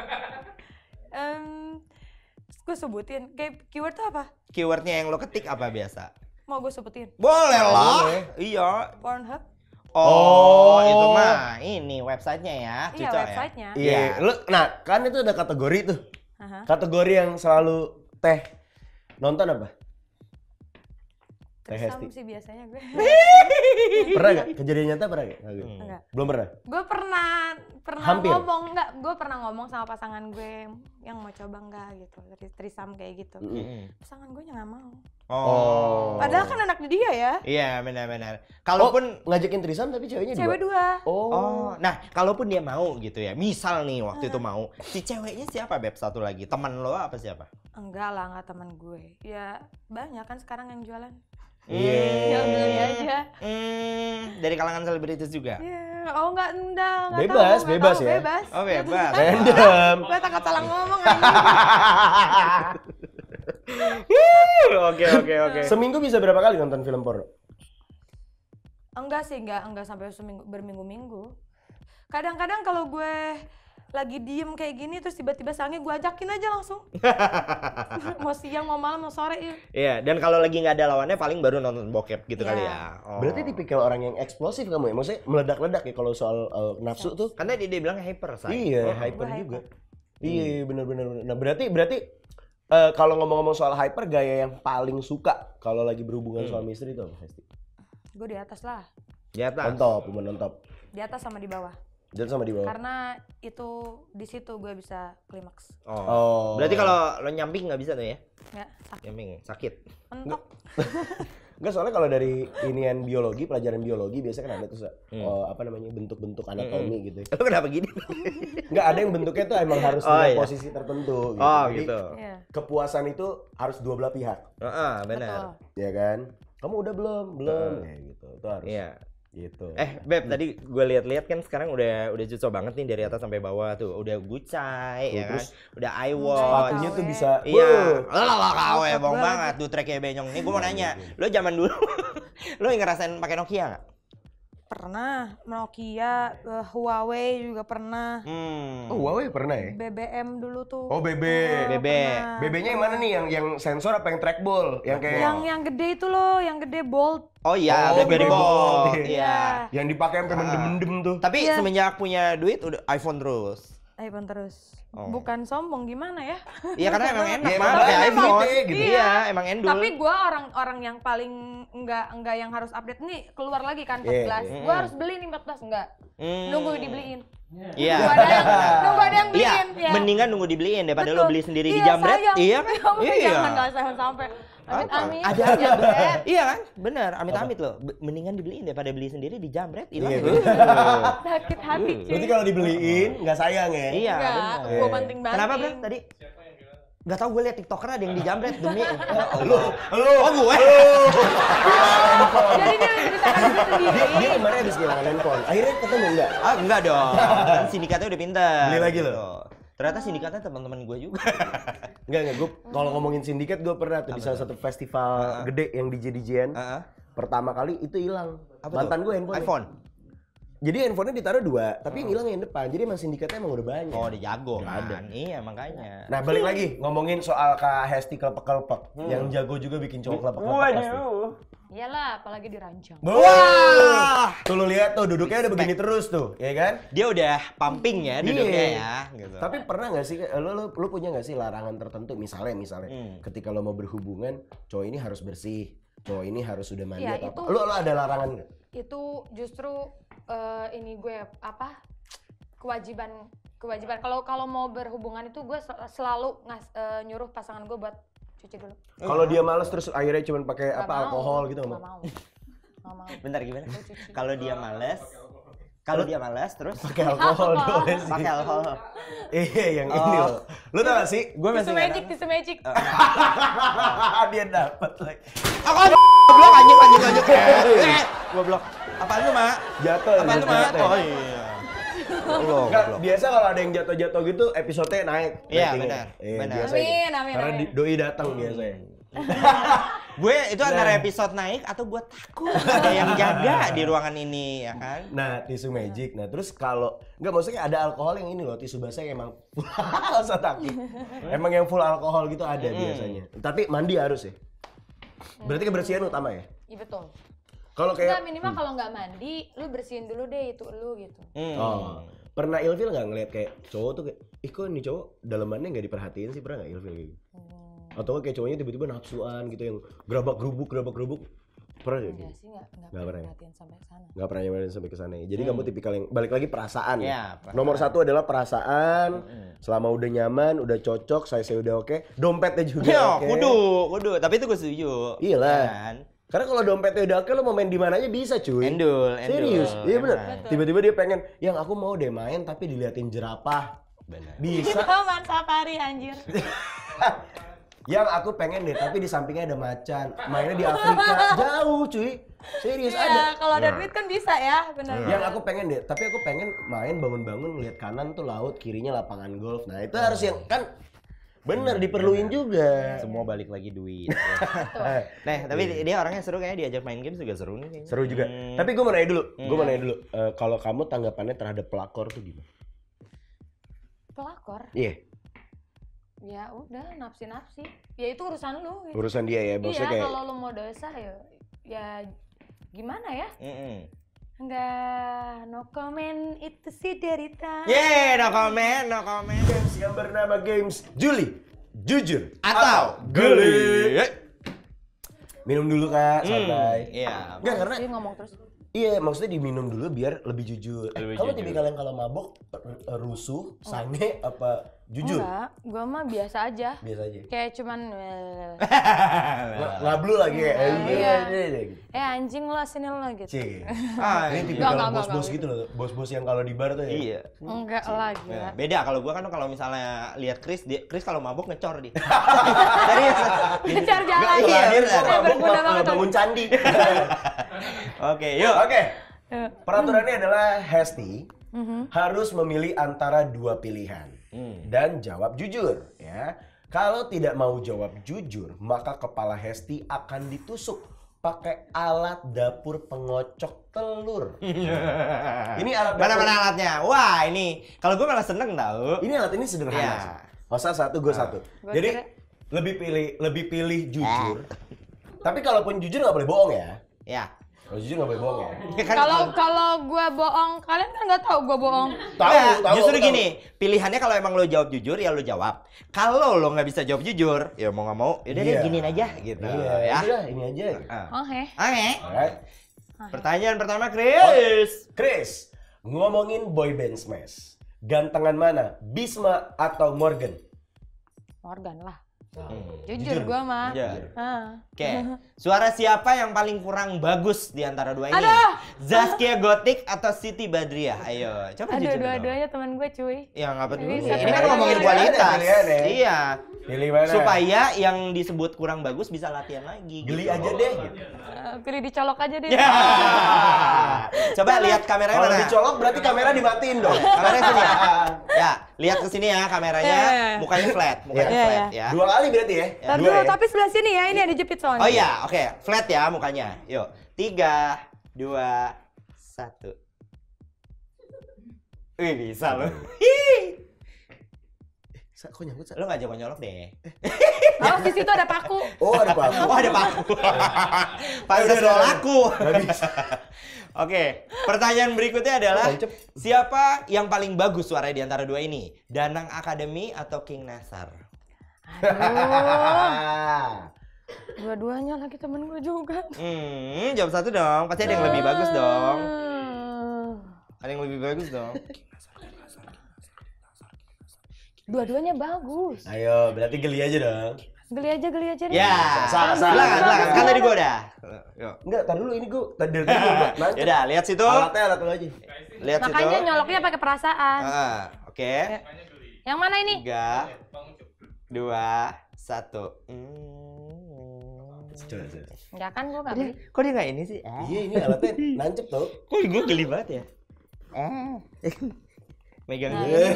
S2: Gue sebutin. Kayak keyword tuh apa?
S3: Keywordnya yang lo ketik apa biasa?
S2: Mau gue sebutin?
S3: Boleh lah.
S1: Boleh.
S3: Iya.
S2: Pornhub.
S3: Oh, itu mah ini websitenya ya.
S2: Iya,
S3: Cuco
S2: websitenya.
S3: Ya?
S1: Iya, lu nah kan itu ada kategori tuh.
S2: Aha.
S1: Kategori yang selalu nonton apa?
S2: Trisam
S1: Hesti.
S2: sih biasanya gue.
S1: Pernah nggak? Kejadian nyata pernah nggak?
S2: Enggak.
S1: Belum pernah?
S2: Gue pernah
S1: Hampir.
S2: ngomong enggak, gue pernah ngomong sama pasangan gue yang mau coba enggak gitu, trisam kayak gitu. Pasangan gue nggak mau.
S3: Oh.
S2: Padahal kan anak dia ya.
S3: Iya, benar-benar.
S1: Kalaupun ngajakin trisam tapi ceweknya
S2: Cewek dua.
S3: Oh, nah kalaupun dia mau gitu ya, misal nih waktu itu mau, si ceweknya siapa Beb satu lagi? Teman lo apa siapa?
S2: Enggak lah, enggak teman gue. Ya banyak kan sekarang yang jualan.
S1: Iya.
S2: Ya beli aja.
S3: Dari kalangan selebritis juga?
S2: Iya, oh enggak
S1: Bebas,
S2: tahu,
S1: bebas ya?
S2: Bebas.
S3: Oh bebas.
S1: Random.
S2: Gue takut salah ngomong aja.
S3: Oke.
S1: Seminggu bisa berapa kali nonton film porno?
S2: Enggak sih, enggak sampai berminggu-minggu. Kadang-kadang kalau gue lagi diem kayak gini terus tiba-tiba sange gue ajakin aja langsung. Mau siang, mau malam, mau sore ya.
S3: Iya, dan kalau lagi nggak ada lawannya paling baru nonton bokep gitu
S2: Iya.
S3: kali ya. Oh.
S1: Berarti tipikal orang yang eksplosif kamu ya? Maksudnya meledak-ledak ya kalau soal nafsu tuh?
S3: Karena dia bilang hyper, say.
S1: Iya,
S2: Gue
S1: hyper
S2: hyper.
S1: juga. Iya, benar-benar. Nah, berarti kalau ngomong-ngomong soal hyper, gaya yang paling suka kalau lagi berhubungan suami istri itu apa, Hesti?
S2: Gue di atas lah.
S3: Di atas.
S1: On top, woman on top.
S2: Di atas sama di bawah.
S1: Dan sama di bawah.
S2: Karena itu di situ gue bisa klimaks.
S3: Oh. Berarti kalau lo nyamping nggak bisa tuh ya?
S2: Ya, sakit.
S3: Nyamping, sakit.
S2: Mentok.
S1: Enggak, soalnya kalau dari inian biologi, pelajaran biologi biasanya kan ada tuh apa namanya, bentuk-bentuk anatomi gitu.
S3: Lo kenapa gini?
S1: Enggak, ada yang bentuknya tuh emang harus
S3: Oh,
S1: dengan
S3: iya.
S1: posisi tertentu gitu.
S3: Oh
S1: Jadi,
S3: gitu.
S2: Iya.
S1: kepuasan itu harus dua belah pihak,
S3: Benar.
S2: Betul.
S1: ya kan? Kamu udah belum? Belum. Ya gitu. Itu harus.
S3: Iya.
S1: Gitu.
S3: Beb, tadi gue lihat-lihat kan sekarang udah cocok banget nih dari atas sampai bawah tuh. Udah gucai ya kan.
S1: Terus
S3: Udah iWatch.
S1: sepatunya tuh bisa.
S3: Iya.
S1: Wuh.
S3: Lah kawe
S2: Mantap
S3: bong
S2: banget.
S3: banget tuh tracknya benyong. Nih gue mau nanya, lo zaman dulu lo yang ngerasain pakai Nokia nggak?
S2: Pernah. Nokia, Huawei juga pernah.
S1: Oh, Huawei pernah ya?
S2: BBM dulu tuh.
S1: Oh, BB.
S3: BB.
S2: Pernah.
S1: BB-nya yang mana nih? Yang sensor apa yang trackball? Yang kayak
S2: Yang gede itu loh, yang gede Bolt.
S3: Oh iya,
S1: Oh,
S3: BlackBerry
S1: BlackBerry
S3: Bold.
S1: Bold.
S3: Iya.
S1: yang dipakai sampai mendem-mendem tuh.
S3: Tapi
S2: Iya.
S3: semenjak punya duit udah iPhone terus.
S2: iPhone terus.
S3: Oh.
S2: Bukan sombong gimana ya?
S3: Iya karena emang enak
S1: Iya,
S3: mah
S1: emang
S3: pakai
S1: enak
S3: iPhone.
S1: gitu, gitu.
S3: Iya, emang endul.
S2: Tapi gue orang yang paling enggak yang harus update nih keluar lagi kan 14.
S1: Iya,
S2: Gue harus beli nih 14 enggak. Nunggu dibeliin.
S3: Iya.
S2: Nunggu ada yang
S3: Iya,
S2: beliin. Ya.
S3: mendingan nunggu dibeliin daripada
S2: Betul.
S3: lo beli sendiri di
S2: Iya,
S3: Jambret.
S2: sayang.
S3: Iya kan?
S2: Jangan enggak sampai. Amit-amit.
S3: Ada
S2: Jambret.
S3: Iya kan? Bener, amit-amit loh. Mendingan dibeliin daripada beli sendiri di Jambret. Hilang.
S1: Iya,
S2: Sakit hati cuy.
S1: Berarti kalau dibeliin nggak sayang ya?
S3: Iya,
S2: Enggak,
S3: bener.
S2: gue banting-banting.
S3: Kenapa, Bro? Tadi nggak tahu gue liat TikToker ada yang di Jambret demi
S1: Lu.
S3: Oh, gue.
S2: Jadi dia menceritakan itu sendiri.
S1: Dia kemarin habis kehilangan handphone. Akhirnya ketemu enggak?
S3: Ah, enggak dong. Kan sindikatnya udah pintar.
S1: Beli lagi
S3: Gitu.
S1: lo?
S3: Ternyata sindikatnya teman-teman gue juga.
S1: Enggak, gue kalau ngomongin sindikat gue pernah tuh di salah satu festival gede yang DJ-DJ-an.
S3: Heeh.
S1: Pertama kali itu hilang.
S3: Apa
S1: Mantan
S3: tuh?
S1: gue handphone.
S3: iPhone.
S1: Jadi handphonenya ditaruh 2, tapi yang hilang yang depan. Jadi emang sindikatnya emang udah banyak.
S3: Oh, dia jago
S1: Nggak
S3: kan. Iya, makanya.
S1: Nah, balik lagi ngomongin soal Kak Hesti kelepek-kelepek. Yang jago juga bikin cowok kelepek-kelepek pasti.
S2: Iyalah, apalagi dirancang.
S1: Wah! Tuh lu lihat tuh duduknya udah begini terus tuh, ya kan?
S3: Dia udah pumping ya duduknya
S1: Iya.
S3: ya, gitu.
S1: Tapi pernah nggak sih, lu punya nggak sih larangan tertentu, misalnya ketika lo mau berhubungan, cowok ini harus bersih, cowok ini harus sudah mandi
S2: Iya,
S1: atau
S2: itu-
S1: apa? Lu ada larangan nggak?
S2: Itu justru ini gue apa? Kewajiban kalau mau berhubungan itu gue selalu nyuruh pasangan gue buat cuci dulu.
S1: Kalau dia males terus akhirnya cuma pakai
S2: Nggak
S1: apa
S2: mau.
S1: alkohol gitu
S2: Nggak
S1: nggak mau?
S2: mau. Nggak mau.
S3: Bentar gimana?
S2: Gue cuci.
S3: Kalau dia males terus
S1: Pakai alkohol doang sih.
S3: pakai alkohol.
S1: Iya, yang ini loh. Lu tau gak sih?
S3: Gue masih
S2: Tisu magic.
S1: Dia dapat lagi.
S3: Aku goblok anjing. Goblok. Apaan lu, Mak?
S1: Jatuh.
S3: Apaan tuh, Mak?
S1: jatuh.
S3: Oh iya. Lo
S1: Enggak,
S3: goblok.
S1: biasa kalau ada yang jatuh-jatuh gitu episodenya naik.
S3: Iya,
S1: ratingnya.
S3: benar,
S1: Iya,
S3: benar.
S1: biasanya.
S2: Amin.
S1: Karena doi datang biasanya.
S3: Gue itu antara episode naik atau gue takut ada yang jaga di ruangan ini ya kan.
S1: Nah, tisu magic. Nah, terus kalau enggak maksudnya ada alkohol yang ini loh, tisu basah yang emang full sataki. Emang yang full alkohol gitu ada biasanya. Tapi mandi harus ya. Berarti kebersihan utama ya.
S2: Iya betul.
S1: Kalau
S2: Enggak,
S1: kayak
S2: minimal kalau nggak mandi, lu bersihin dulu deh itu lu gitu.
S1: oh, pernah ilfil nggak ngeliat kayak cowok tuh kayak, ih kok ini cowok dalemannya nggak diperhatiin sih, pernah nggak ilfil kayak gitu? Atau kayak cowoknya tiba-tiba nafsuan gitu yang gerabak gerubuk, Pernah gak?
S2: Enggak sih, enggak
S1: Nggak
S2: pernah
S1: pernah ya?
S2: perhatian sampai sana.
S1: Nggak pernah nyobain sampai ke sana ya. Jadi kamu tipikal yang balik lagi perasaan.
S3: Iya,
S1: Ya.
S3: perasaan.
S1: Nomor 1 adalah perasaan. Selama udah nyaman, udah cocok, saya udah oke. Dompetnya juga
S3: Yo,
S1: oke.
S3: kudu. Tapi itu gue setuju.
S1: Iyalah.
S3: Kan?
S1: Karena kalau dompetnya udah oke, lo mau main di mana aja bisa cuy.
S3: Endul.
S1: Serius, iya bener.
S3: Emang.
S1: Tiba-tiba dia pengen, yang aku mau deh main tapi diliatin jerapah.
S3: Bener.
S1: Bisa.
S2: Taman safari anjir.
S1: Yang aku pengen deh, tapi di sampingnya ada macan. Mainnya di Afrika, jauh cuy. Serius ada.
S2: Iya, kalau ada duit kan bisa ya, benar.
S1: Yang aku pengen deh, tapi aku pengen main bangun-bangun ngeliat kanan tuh laut, kirinya lapangan golf. Nah itu harus yang kan bener diperluin juga.
S3: Semua balik lagi duit. Ya. Nah, tapi dia orangnya seru kayaknya diajak main game juga seru nih kayaknya.
S1: Seru juga. Tapi gue mau nanya dulu, kalau kamu tanggapannya terhadap pelakor tuh gimana?
S2: Pelakor.
S1: Iya,
S2: Ya udah, nafsi-nafsi. Ya itu urusan lu. Gitu.
S1: urusan dia ya, maksudnya
S2: Iya,
S1: kayak
S2: kalau lu mau dosa ya gimana ya?
S3: Mm-mm.
S2: Enggak, no comment itu sih derita.
S3: Yeah, no comment.
S1: games yang bernama games Juli, jujur
S3: Atau
S1: geli. Minum dulu kak, santai.
S3: Iya.
S1: Enggak karena
S2: Dia ngomong terus.
S1: iya maksudnya diminum dulu biar lebih jujur.
S3: Lebih
S1: Kamu
S3: jujur.
S1: tipikal yang kalau mabok rusuh, sange apa jujur?
S2: Enggak, gua mah biasa aja.
S1: Biasa aja.
S2: Kayak cuman
S1: Ngablu lagi ya.
S2: Iya.
S1: Gitu.
S2: anjing lah sini lah gitu.
S1: Cih.
S3: Ah,
S1: Ini
S3: iya.
S1: tipikal
S2: Enggak,
S1: bos-bos
S2: enggak.
S1: gitu loh. Bos-bos yang kalau di bar tuh ya.
S3: Iya.
S2: Enggak lah
S3: Nah,
S2: gila.
S3: beda kalau gua kan kalau misalnya lihat Chris kalau mabuk ngecor dia. Serius.
S2: Ngejar jalan.
S1: Enggak,
S3: Iya,
S1: terakhir
S3: bener.
S1: gua mabok
S2: Berguna banget.
S1: bangun candi.
S3: Oke, yuk.
S1: Oke. Peraturannya adalah Hesti harus memilih antara dua pilihan dan jawab jujur ya. Kalau tidak mau jawab jujur, maka kepala Hesti akan ditusuk pakai alat dapur pengocok telur. Ini alat
S3: Mana
S1: dapur.
S3: alatnya? Wah, ini kalau gua malah seneng tau.
S1: Ini alat ini sederhana.
S3: Iya.
S1: sih. Masa satu gue satu.
S2: Gua
S1: Jadi
S2: kira-
S1: lebih pilih jujur. Tapi kalaupun jujur nggak boleh bohong ya.
S3: Ya.
S1: Kalau jujur nggak boleh bohong ya.
S3: Kan
S2: Kalau gua bohong, kalian kan nggak tahu gua bohong.
S3: Nah, justru
S1: tahu.
S3: gini, pilihannya kalau emang lo jawab jujur ya lo jawab. Kalau lo nggak bisa jawab jujur, ya mau nggak mau, yaudah deh
S1: Iya.
S3: giniin aja gitu.
S1: Iya,
S3: ya.
S1: udah, ini aja.
S2: Oh heh.
S3: Oke.
S1: Alright.
S3: Pertanyaan pertama, Chris.
S1: Chris, ngomongin boy band Smash. Gantengan mana? Bisma atau Morgan?
S2: Morgan lah.
S3: Hmm.
S2: Jujur gua mah.
S3: Jujur.
S2: Ah.
S3: Oke, suara siapa yang paling kurang bagus di antara dua ini?
S2: Aduh.
S3: Zaskia Gotik atau Siti Badriah? Ayo, coba
S2: Aduh,
S3: jujur dong.
S2: dua-duanya teman gue cuy.
S3: Ya ngapa dulu?
S2: Bisa.
S3: Ini kan
S2: Iya,
S3: ngomongin
S2: iya,
S3: kualitas.
S1: pilihan ya.
S3: Iya.
S1: Pilih mana?
S3: Supaya yang disebut kurang bagus bisa latihan lagi.
S1: Geli
S3: gitu.
S1: aja deh. Gitu.
S2: Pilih dicolok aja deh.
S3: Ya. Coba lihat kameranya
S1: Kalau
S3: mana?
S1: dicolok berarti kamera dimatiin dong.
S3: Kameranya sini ya. Ya, lihat ke sini ya kameranya.
S2: Iya, iya.
S3: Mukanya flat, mukanya
S2: Iya,
S3: flat
S2: iya.
S3: ya.
S1: Dua kali berarti ya?
S2: Tapi
S1: Dua ya?
S2: tapi sebelah sini ya, ini ada jepit soalnya.
S3: Oh iya, oke. Flat ya mukanya. Yuk. 3, 2, 1. Wih, bisa lo.
S1: Kok nyangkut, Sa?
S3: Lo nggak jago nyolok deh.
S2: Oh, di situ ada paku.
S1: Oh, ada apa?
S3: Oh, ada paku. Pantes lo laku. Oke, pertanyaan berikutnya adalah
S1: Tancep.
S3: siapa yang paling bagus suaranya di antara dua ini? Danang Academy atau King Nasar?
S2: Aduh. Dua-duanya lagi temen gue juga.
S3: Jawab satu dong. Pasti ada yang lebih bagus dong. Ada yang lebih bagus dong.
S2: Dua-duanya bagus.
S1: Ayo, berarti geli aja dong.
S2: Geli aja deh.
S3: Ya,
S1: Salah.
S3: silakan. Kan tadi gua udah. Yuk.
S1: Enggak, tar dulu ini gua tadi dari tadi gua nancep.
S3: Yaudah, lihat situ.
S1: Alatnya alat lu aja.
S3: Lihat situ.
S2: Makanya nyoloknya pakai perasaan.
S3: Oke.
S2: Yang mana ini?
S3: 3, 2, 1.
S1: Coba, coba.
S2: Enggak kan gue nggak beli.
S3: Kok dia nggak ini sih?
S1: Iya, ini alatnya nancep tuh.
S3: Kok gue geli banget ya? Megang
S2: Nah,
S3: dulu.
S2: ini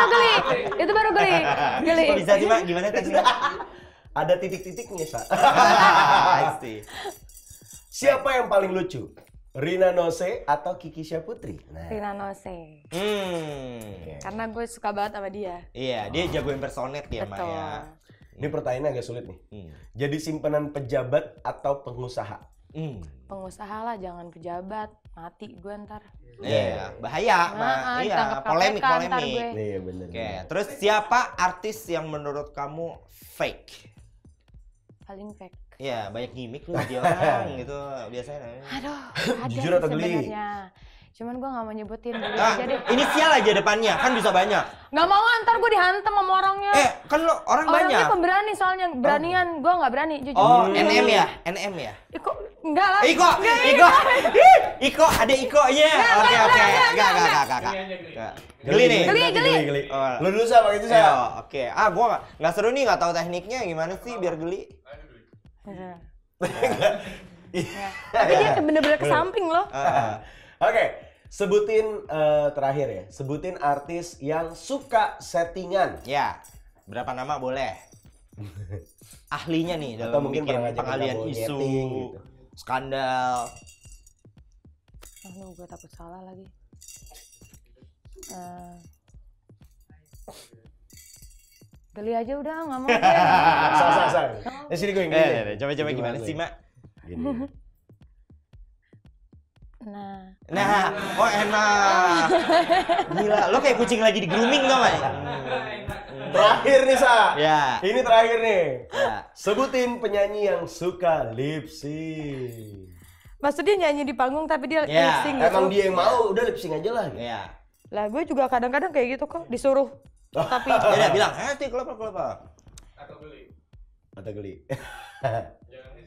S2: geli. Itu baru geli. Geli.
S3: Kok bisa sih, Mak? Gimana tekniknya?
S1: Ada titik-titiknya, Sa.
S3: Pasti.
S1: Siapa yang paling lucu? Rina Nose atau Kiki Syaputri? Nah,
S2: Rina Nose. Karena gue suka banget sama dia.
S3: Iya, dia jago impersonate ya, Mak
S2: Betul.
S3: ya.
S1: ini pertanyaannya agak sulit nih. Jadi simpenan pejabat atau pengusaha?
S2: Pengusaha lah, jangan pejabat. Mati gue ntar.
S3: Iya, bahaya, Mak. Iya,
S2: ditangkap
S3: polemik,
S2: KPK ntar
S3: polemik.
S2: gue.
S1: Iya bener.
S3: Oke, terus siapa artis yang menurut kamu fake?
S2: paling fake.
S3: Iya, banyak gimmick tuh dia orang gitu biasanya.
S2: Aduh, ada
S1: Jujur atau geli?
S2: sebenarnya. Cuman gue nggak mau nyebutin, geli
S3: Ah,
S2: aja deh.
S3: inisial aja depannya, kan bisa banyak.
S2: Nggak mau, ntar gue dihantam sama orangnya.
S3: Kan lo orang
S2: Orangnya
S3: banyak.
S2: pemberani soalnya, beranian. Gue nggak berani, jujur.
S3: Oh, NM ya? NM ya?
S2: Iko, enggak lah.
S3: Iko, Iko, ada Iko-nya. Oke. Enggak. Geli nih.
S2: Geli.
S3: Oh.
S1: Lu dulu sama itu
S3: Ayo,
S1: saya.
S3: oke. Gua nggak seru nih, nggak tahu tekniknya gimana sih biar geli.
S2: Iya. Tapi dia bener-bener ke samping loh.
S1: Oke, sebutin terakhir ya. Sebutin artis yang suka settingan.
S3: Ya, berapa nama boleh? Ahlinya nih
S1: Atau
S3: dalam
S1: mungkin
S3: bikin
S1: pernah ngajak
S3: pengalian
S1: kamu
S3: isu,
S1: nyeting gitu.
S3: skandal.
S2: Aduh, gue takut salah lagi. Geli aja udah, nggak mau gue.
S1: Salah. Sini gue yang gini.
S3: Coba
S1: Gini
S3: gimana
S1: gue.
S3: sih, Mak?
S1: Gini.
S2: Nah,
S3: Oh enak. Gila, lo kayak kucing lagi di grooming tau gak?
S1: Terakhir nih, Sa.
S3: Ya.
S1: Ini terakhir nih.
S3: Ya.
S1: Sebutin penyanyi yang suka lip sync.
S2: maksudnya nyanyi di panggung tapi dia
S3: Ya,
S2: lip sync gitu.
S1: Emang dia yang mau, udah lip sync aja lah. Gitu.
S3: Ya.
S2: Lah gue juga kadang-kadang kayak gitu kok, disuruh. Tapi
S3: Ya udah bilang, kelapa.
S1: Atau geli.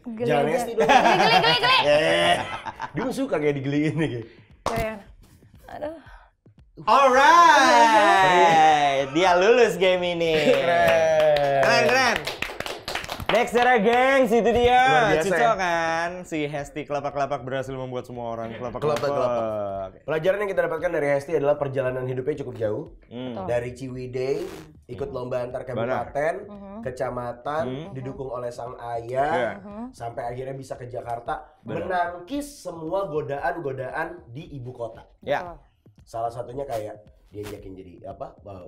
S2: geli
S1: Jangan
S2: aja.
S1: Hesti dong.
S2: Geli.
S1: Dia mah suka kayak digeliin nih.
S2: Kayak, aduh.
S3: Alright, dia lulus game ini. Keren. Nextera gengs, itu dia.
S1: Luar biasa,
S3: Cocok
S1: ya?
S3: kan? Si Hesti kelapak-kelapak berhasil membuat semua orang kelapak.
S1: Pelajaran yang kita dapatkan dari Hesti adalah perjalanan hidupnya cukup jauh.
S2: Betul.
S1: Dari Ciwidey, ikut lomba antar kabupaten, kecamatan, didukung oleh sang ayah, sampai akhirnya bisa ke Jakarta, menangkis semua godaan-godaan di ibu kota.
S3: Ya.
S1: Salah satunya kayak diajakin jadi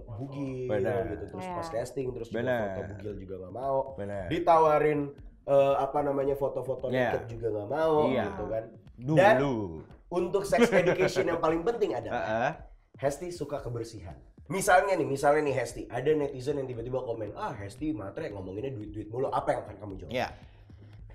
S1: bugil
S3: Benar.
S1: gitu, terus
S2: Iya.
S1: pas casting terus juga
S3: Benar.
S1: foto bugil juga nggak mau,
S3: Benar.
S1: ditawarin foto-foto
S3: Iya.
S1: naked juga nggak mau
S3: Iya.
S1: gitu kan.
S3: Dulu.
S1: Dan untuk sex education yang paling penting adalah
S3: Heeh.
S1: Hesti suka kebersihan. Misalnya nih Hesti, ada netizen yang tiba-tiba komen, Hesti matre ngomonginnya duit-duit mulu, apa yang akan kamu jawab?
S3: Ya.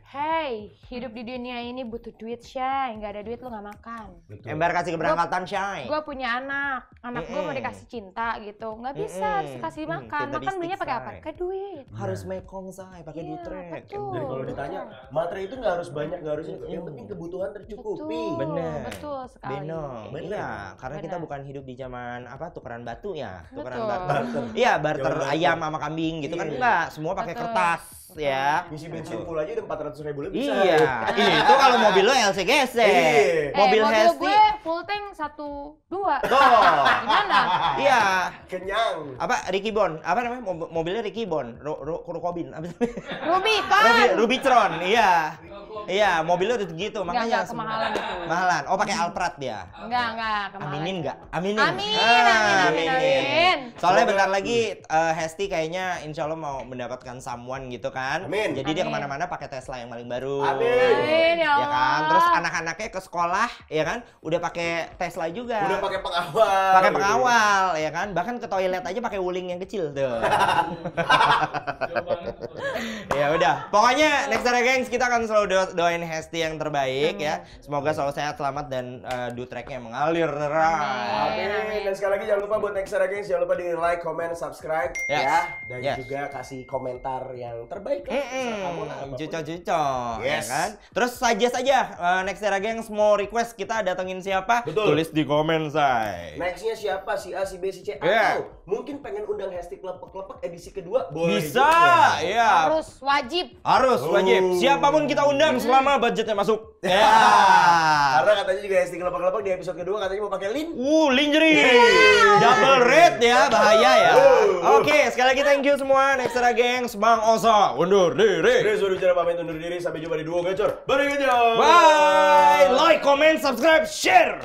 S2: Hey, hidup di dunia ini butuh duit, Shay. Nggak ada duit lu nggak makan.
S1: Betul.
S3: Ember kasih keberangkatan, Shay.
S2: Gue punya anak gue mau dikasih cinta gitu. Nggak bisa, harus kasih makan.
S3: Cinta
S2: Makan belinya pakai
S3: bistik,
S2: apa?
S3: Say.
S2: Pakai duit.
S3: Harus mekong, Say, pakai
S2: Iya,
S3: duit trek.
S2: betul.
S1: Jadi kalau ditanya, matre itu nggak harus banyak, nggak harus ini. Yang penting kebutuhan tercukupi.
S2: Betul.
S3: Bener.
S2: Betul sekali.
S3: Benong.
S1: Bener.
S3: Iya, karena kita
S2: Bener.
S3: bukan hidup di zaman tukeran batu ya, tukeran
S2: Betul.
S3: barter. Iya, barter
S1: Zaman barter.
S3: ayam sama kambing gitu kan
S1: Iya.
S3: enggak, semua pakai
S2: Betul.
S3: kertas ya.
S1: Ngisi bensin full aja udah 400.000 lebih bisa.
S3: Iya. Itu kalau mobil lo LCGC.
S1: Iya.
S3: Mobil Hesti.
S2: gue full tank 1-2.
S3: Tuh.
S2: Gimana?
S3: Iya.
S1: Kenyang.
S3: Apa Ricky Bon? Apa namanya? Mobilnya Ricky Bon. Rukobin. Apa namanya?
S2: Rubicon.
S3: Rubicon. Iya. Iya, mobilnya udah gitu, makanya
S2: Enggak, kemahalan itu.
S3: Mahalan. Oh, pakai Alphard dia.
S2: Enggak, kemahalan.
S3: Aminin nggak? Aminin.
S2: Amin.
S3: Soalnya bentar lagi Hesti kayaknya insya Allah mau mendapatkan someone gitu kan.
S1: Amin.
S3: Jadi dia
S2: Amin.
S3: kemana-mana pakai Tesla yang paling baru.
S1: Amin.
S2: Amin, ya
S3: Ya kan.
S2: Allah.
S3: Terus anak-anaknya ke sekolah, ya kan, udah pakai Tesla juga.
S1: Udah pakai pengawal.
S3: Pakai pengawal, ya kan. Bahkan ke toilet aja pakai wuling yang kecil tuh. Ya udah. Pokoknya Nextera Gengs kita akan selalu doain Hesti yang terbaik ya. Semoga selalu sehat, selamat dan do tracknya mengalir deras.
S1: Amin. Dan sekali lagi jangan lupa buat Nextera Gengs, jangan lupa di like, comment, subscribe
S3: Yes.
S1: ya. Dan
S3: Yes.
S1: juga kasih komentar yang terbaik lah. Terserah kamu lah, apapun.
S3: Cucok-cucok, ya
S1: Yes.
S3: kan? Terus saja Nextera Gengs mau request kita datengin siapa?
S1: Betul.
S3: Tulis di komen, say.
S1: Nextnya siapa? Si A, si B, si C.
S3: Yeah.
S1: Atau mungkin pengen undang Hesti Klepek-Klepek edisi kedua? Boleh
S3: Bisa,
S1: juga.
S3: ya.
S2: Wajib.
S3: Harus wajib.
S1: Oh.
S3: Siapapun kita undang selama budgetnya masuk. Ya.
S1: Karena katanya juga Hesti Klepek-Klepek di episode kedua katanya mau pakai lin.
S3: Lingerie. Double rate ya, bahaya ya. Oke, sekali lagi thank you semua Nextera Gengs. Bang Osa undur diri.
S1: Chris sudah bicara pamit undur diri. Sampai jumpa di Duo Gacor. Berikutnya.
S3: Bye. Like, comment, subscribe, share.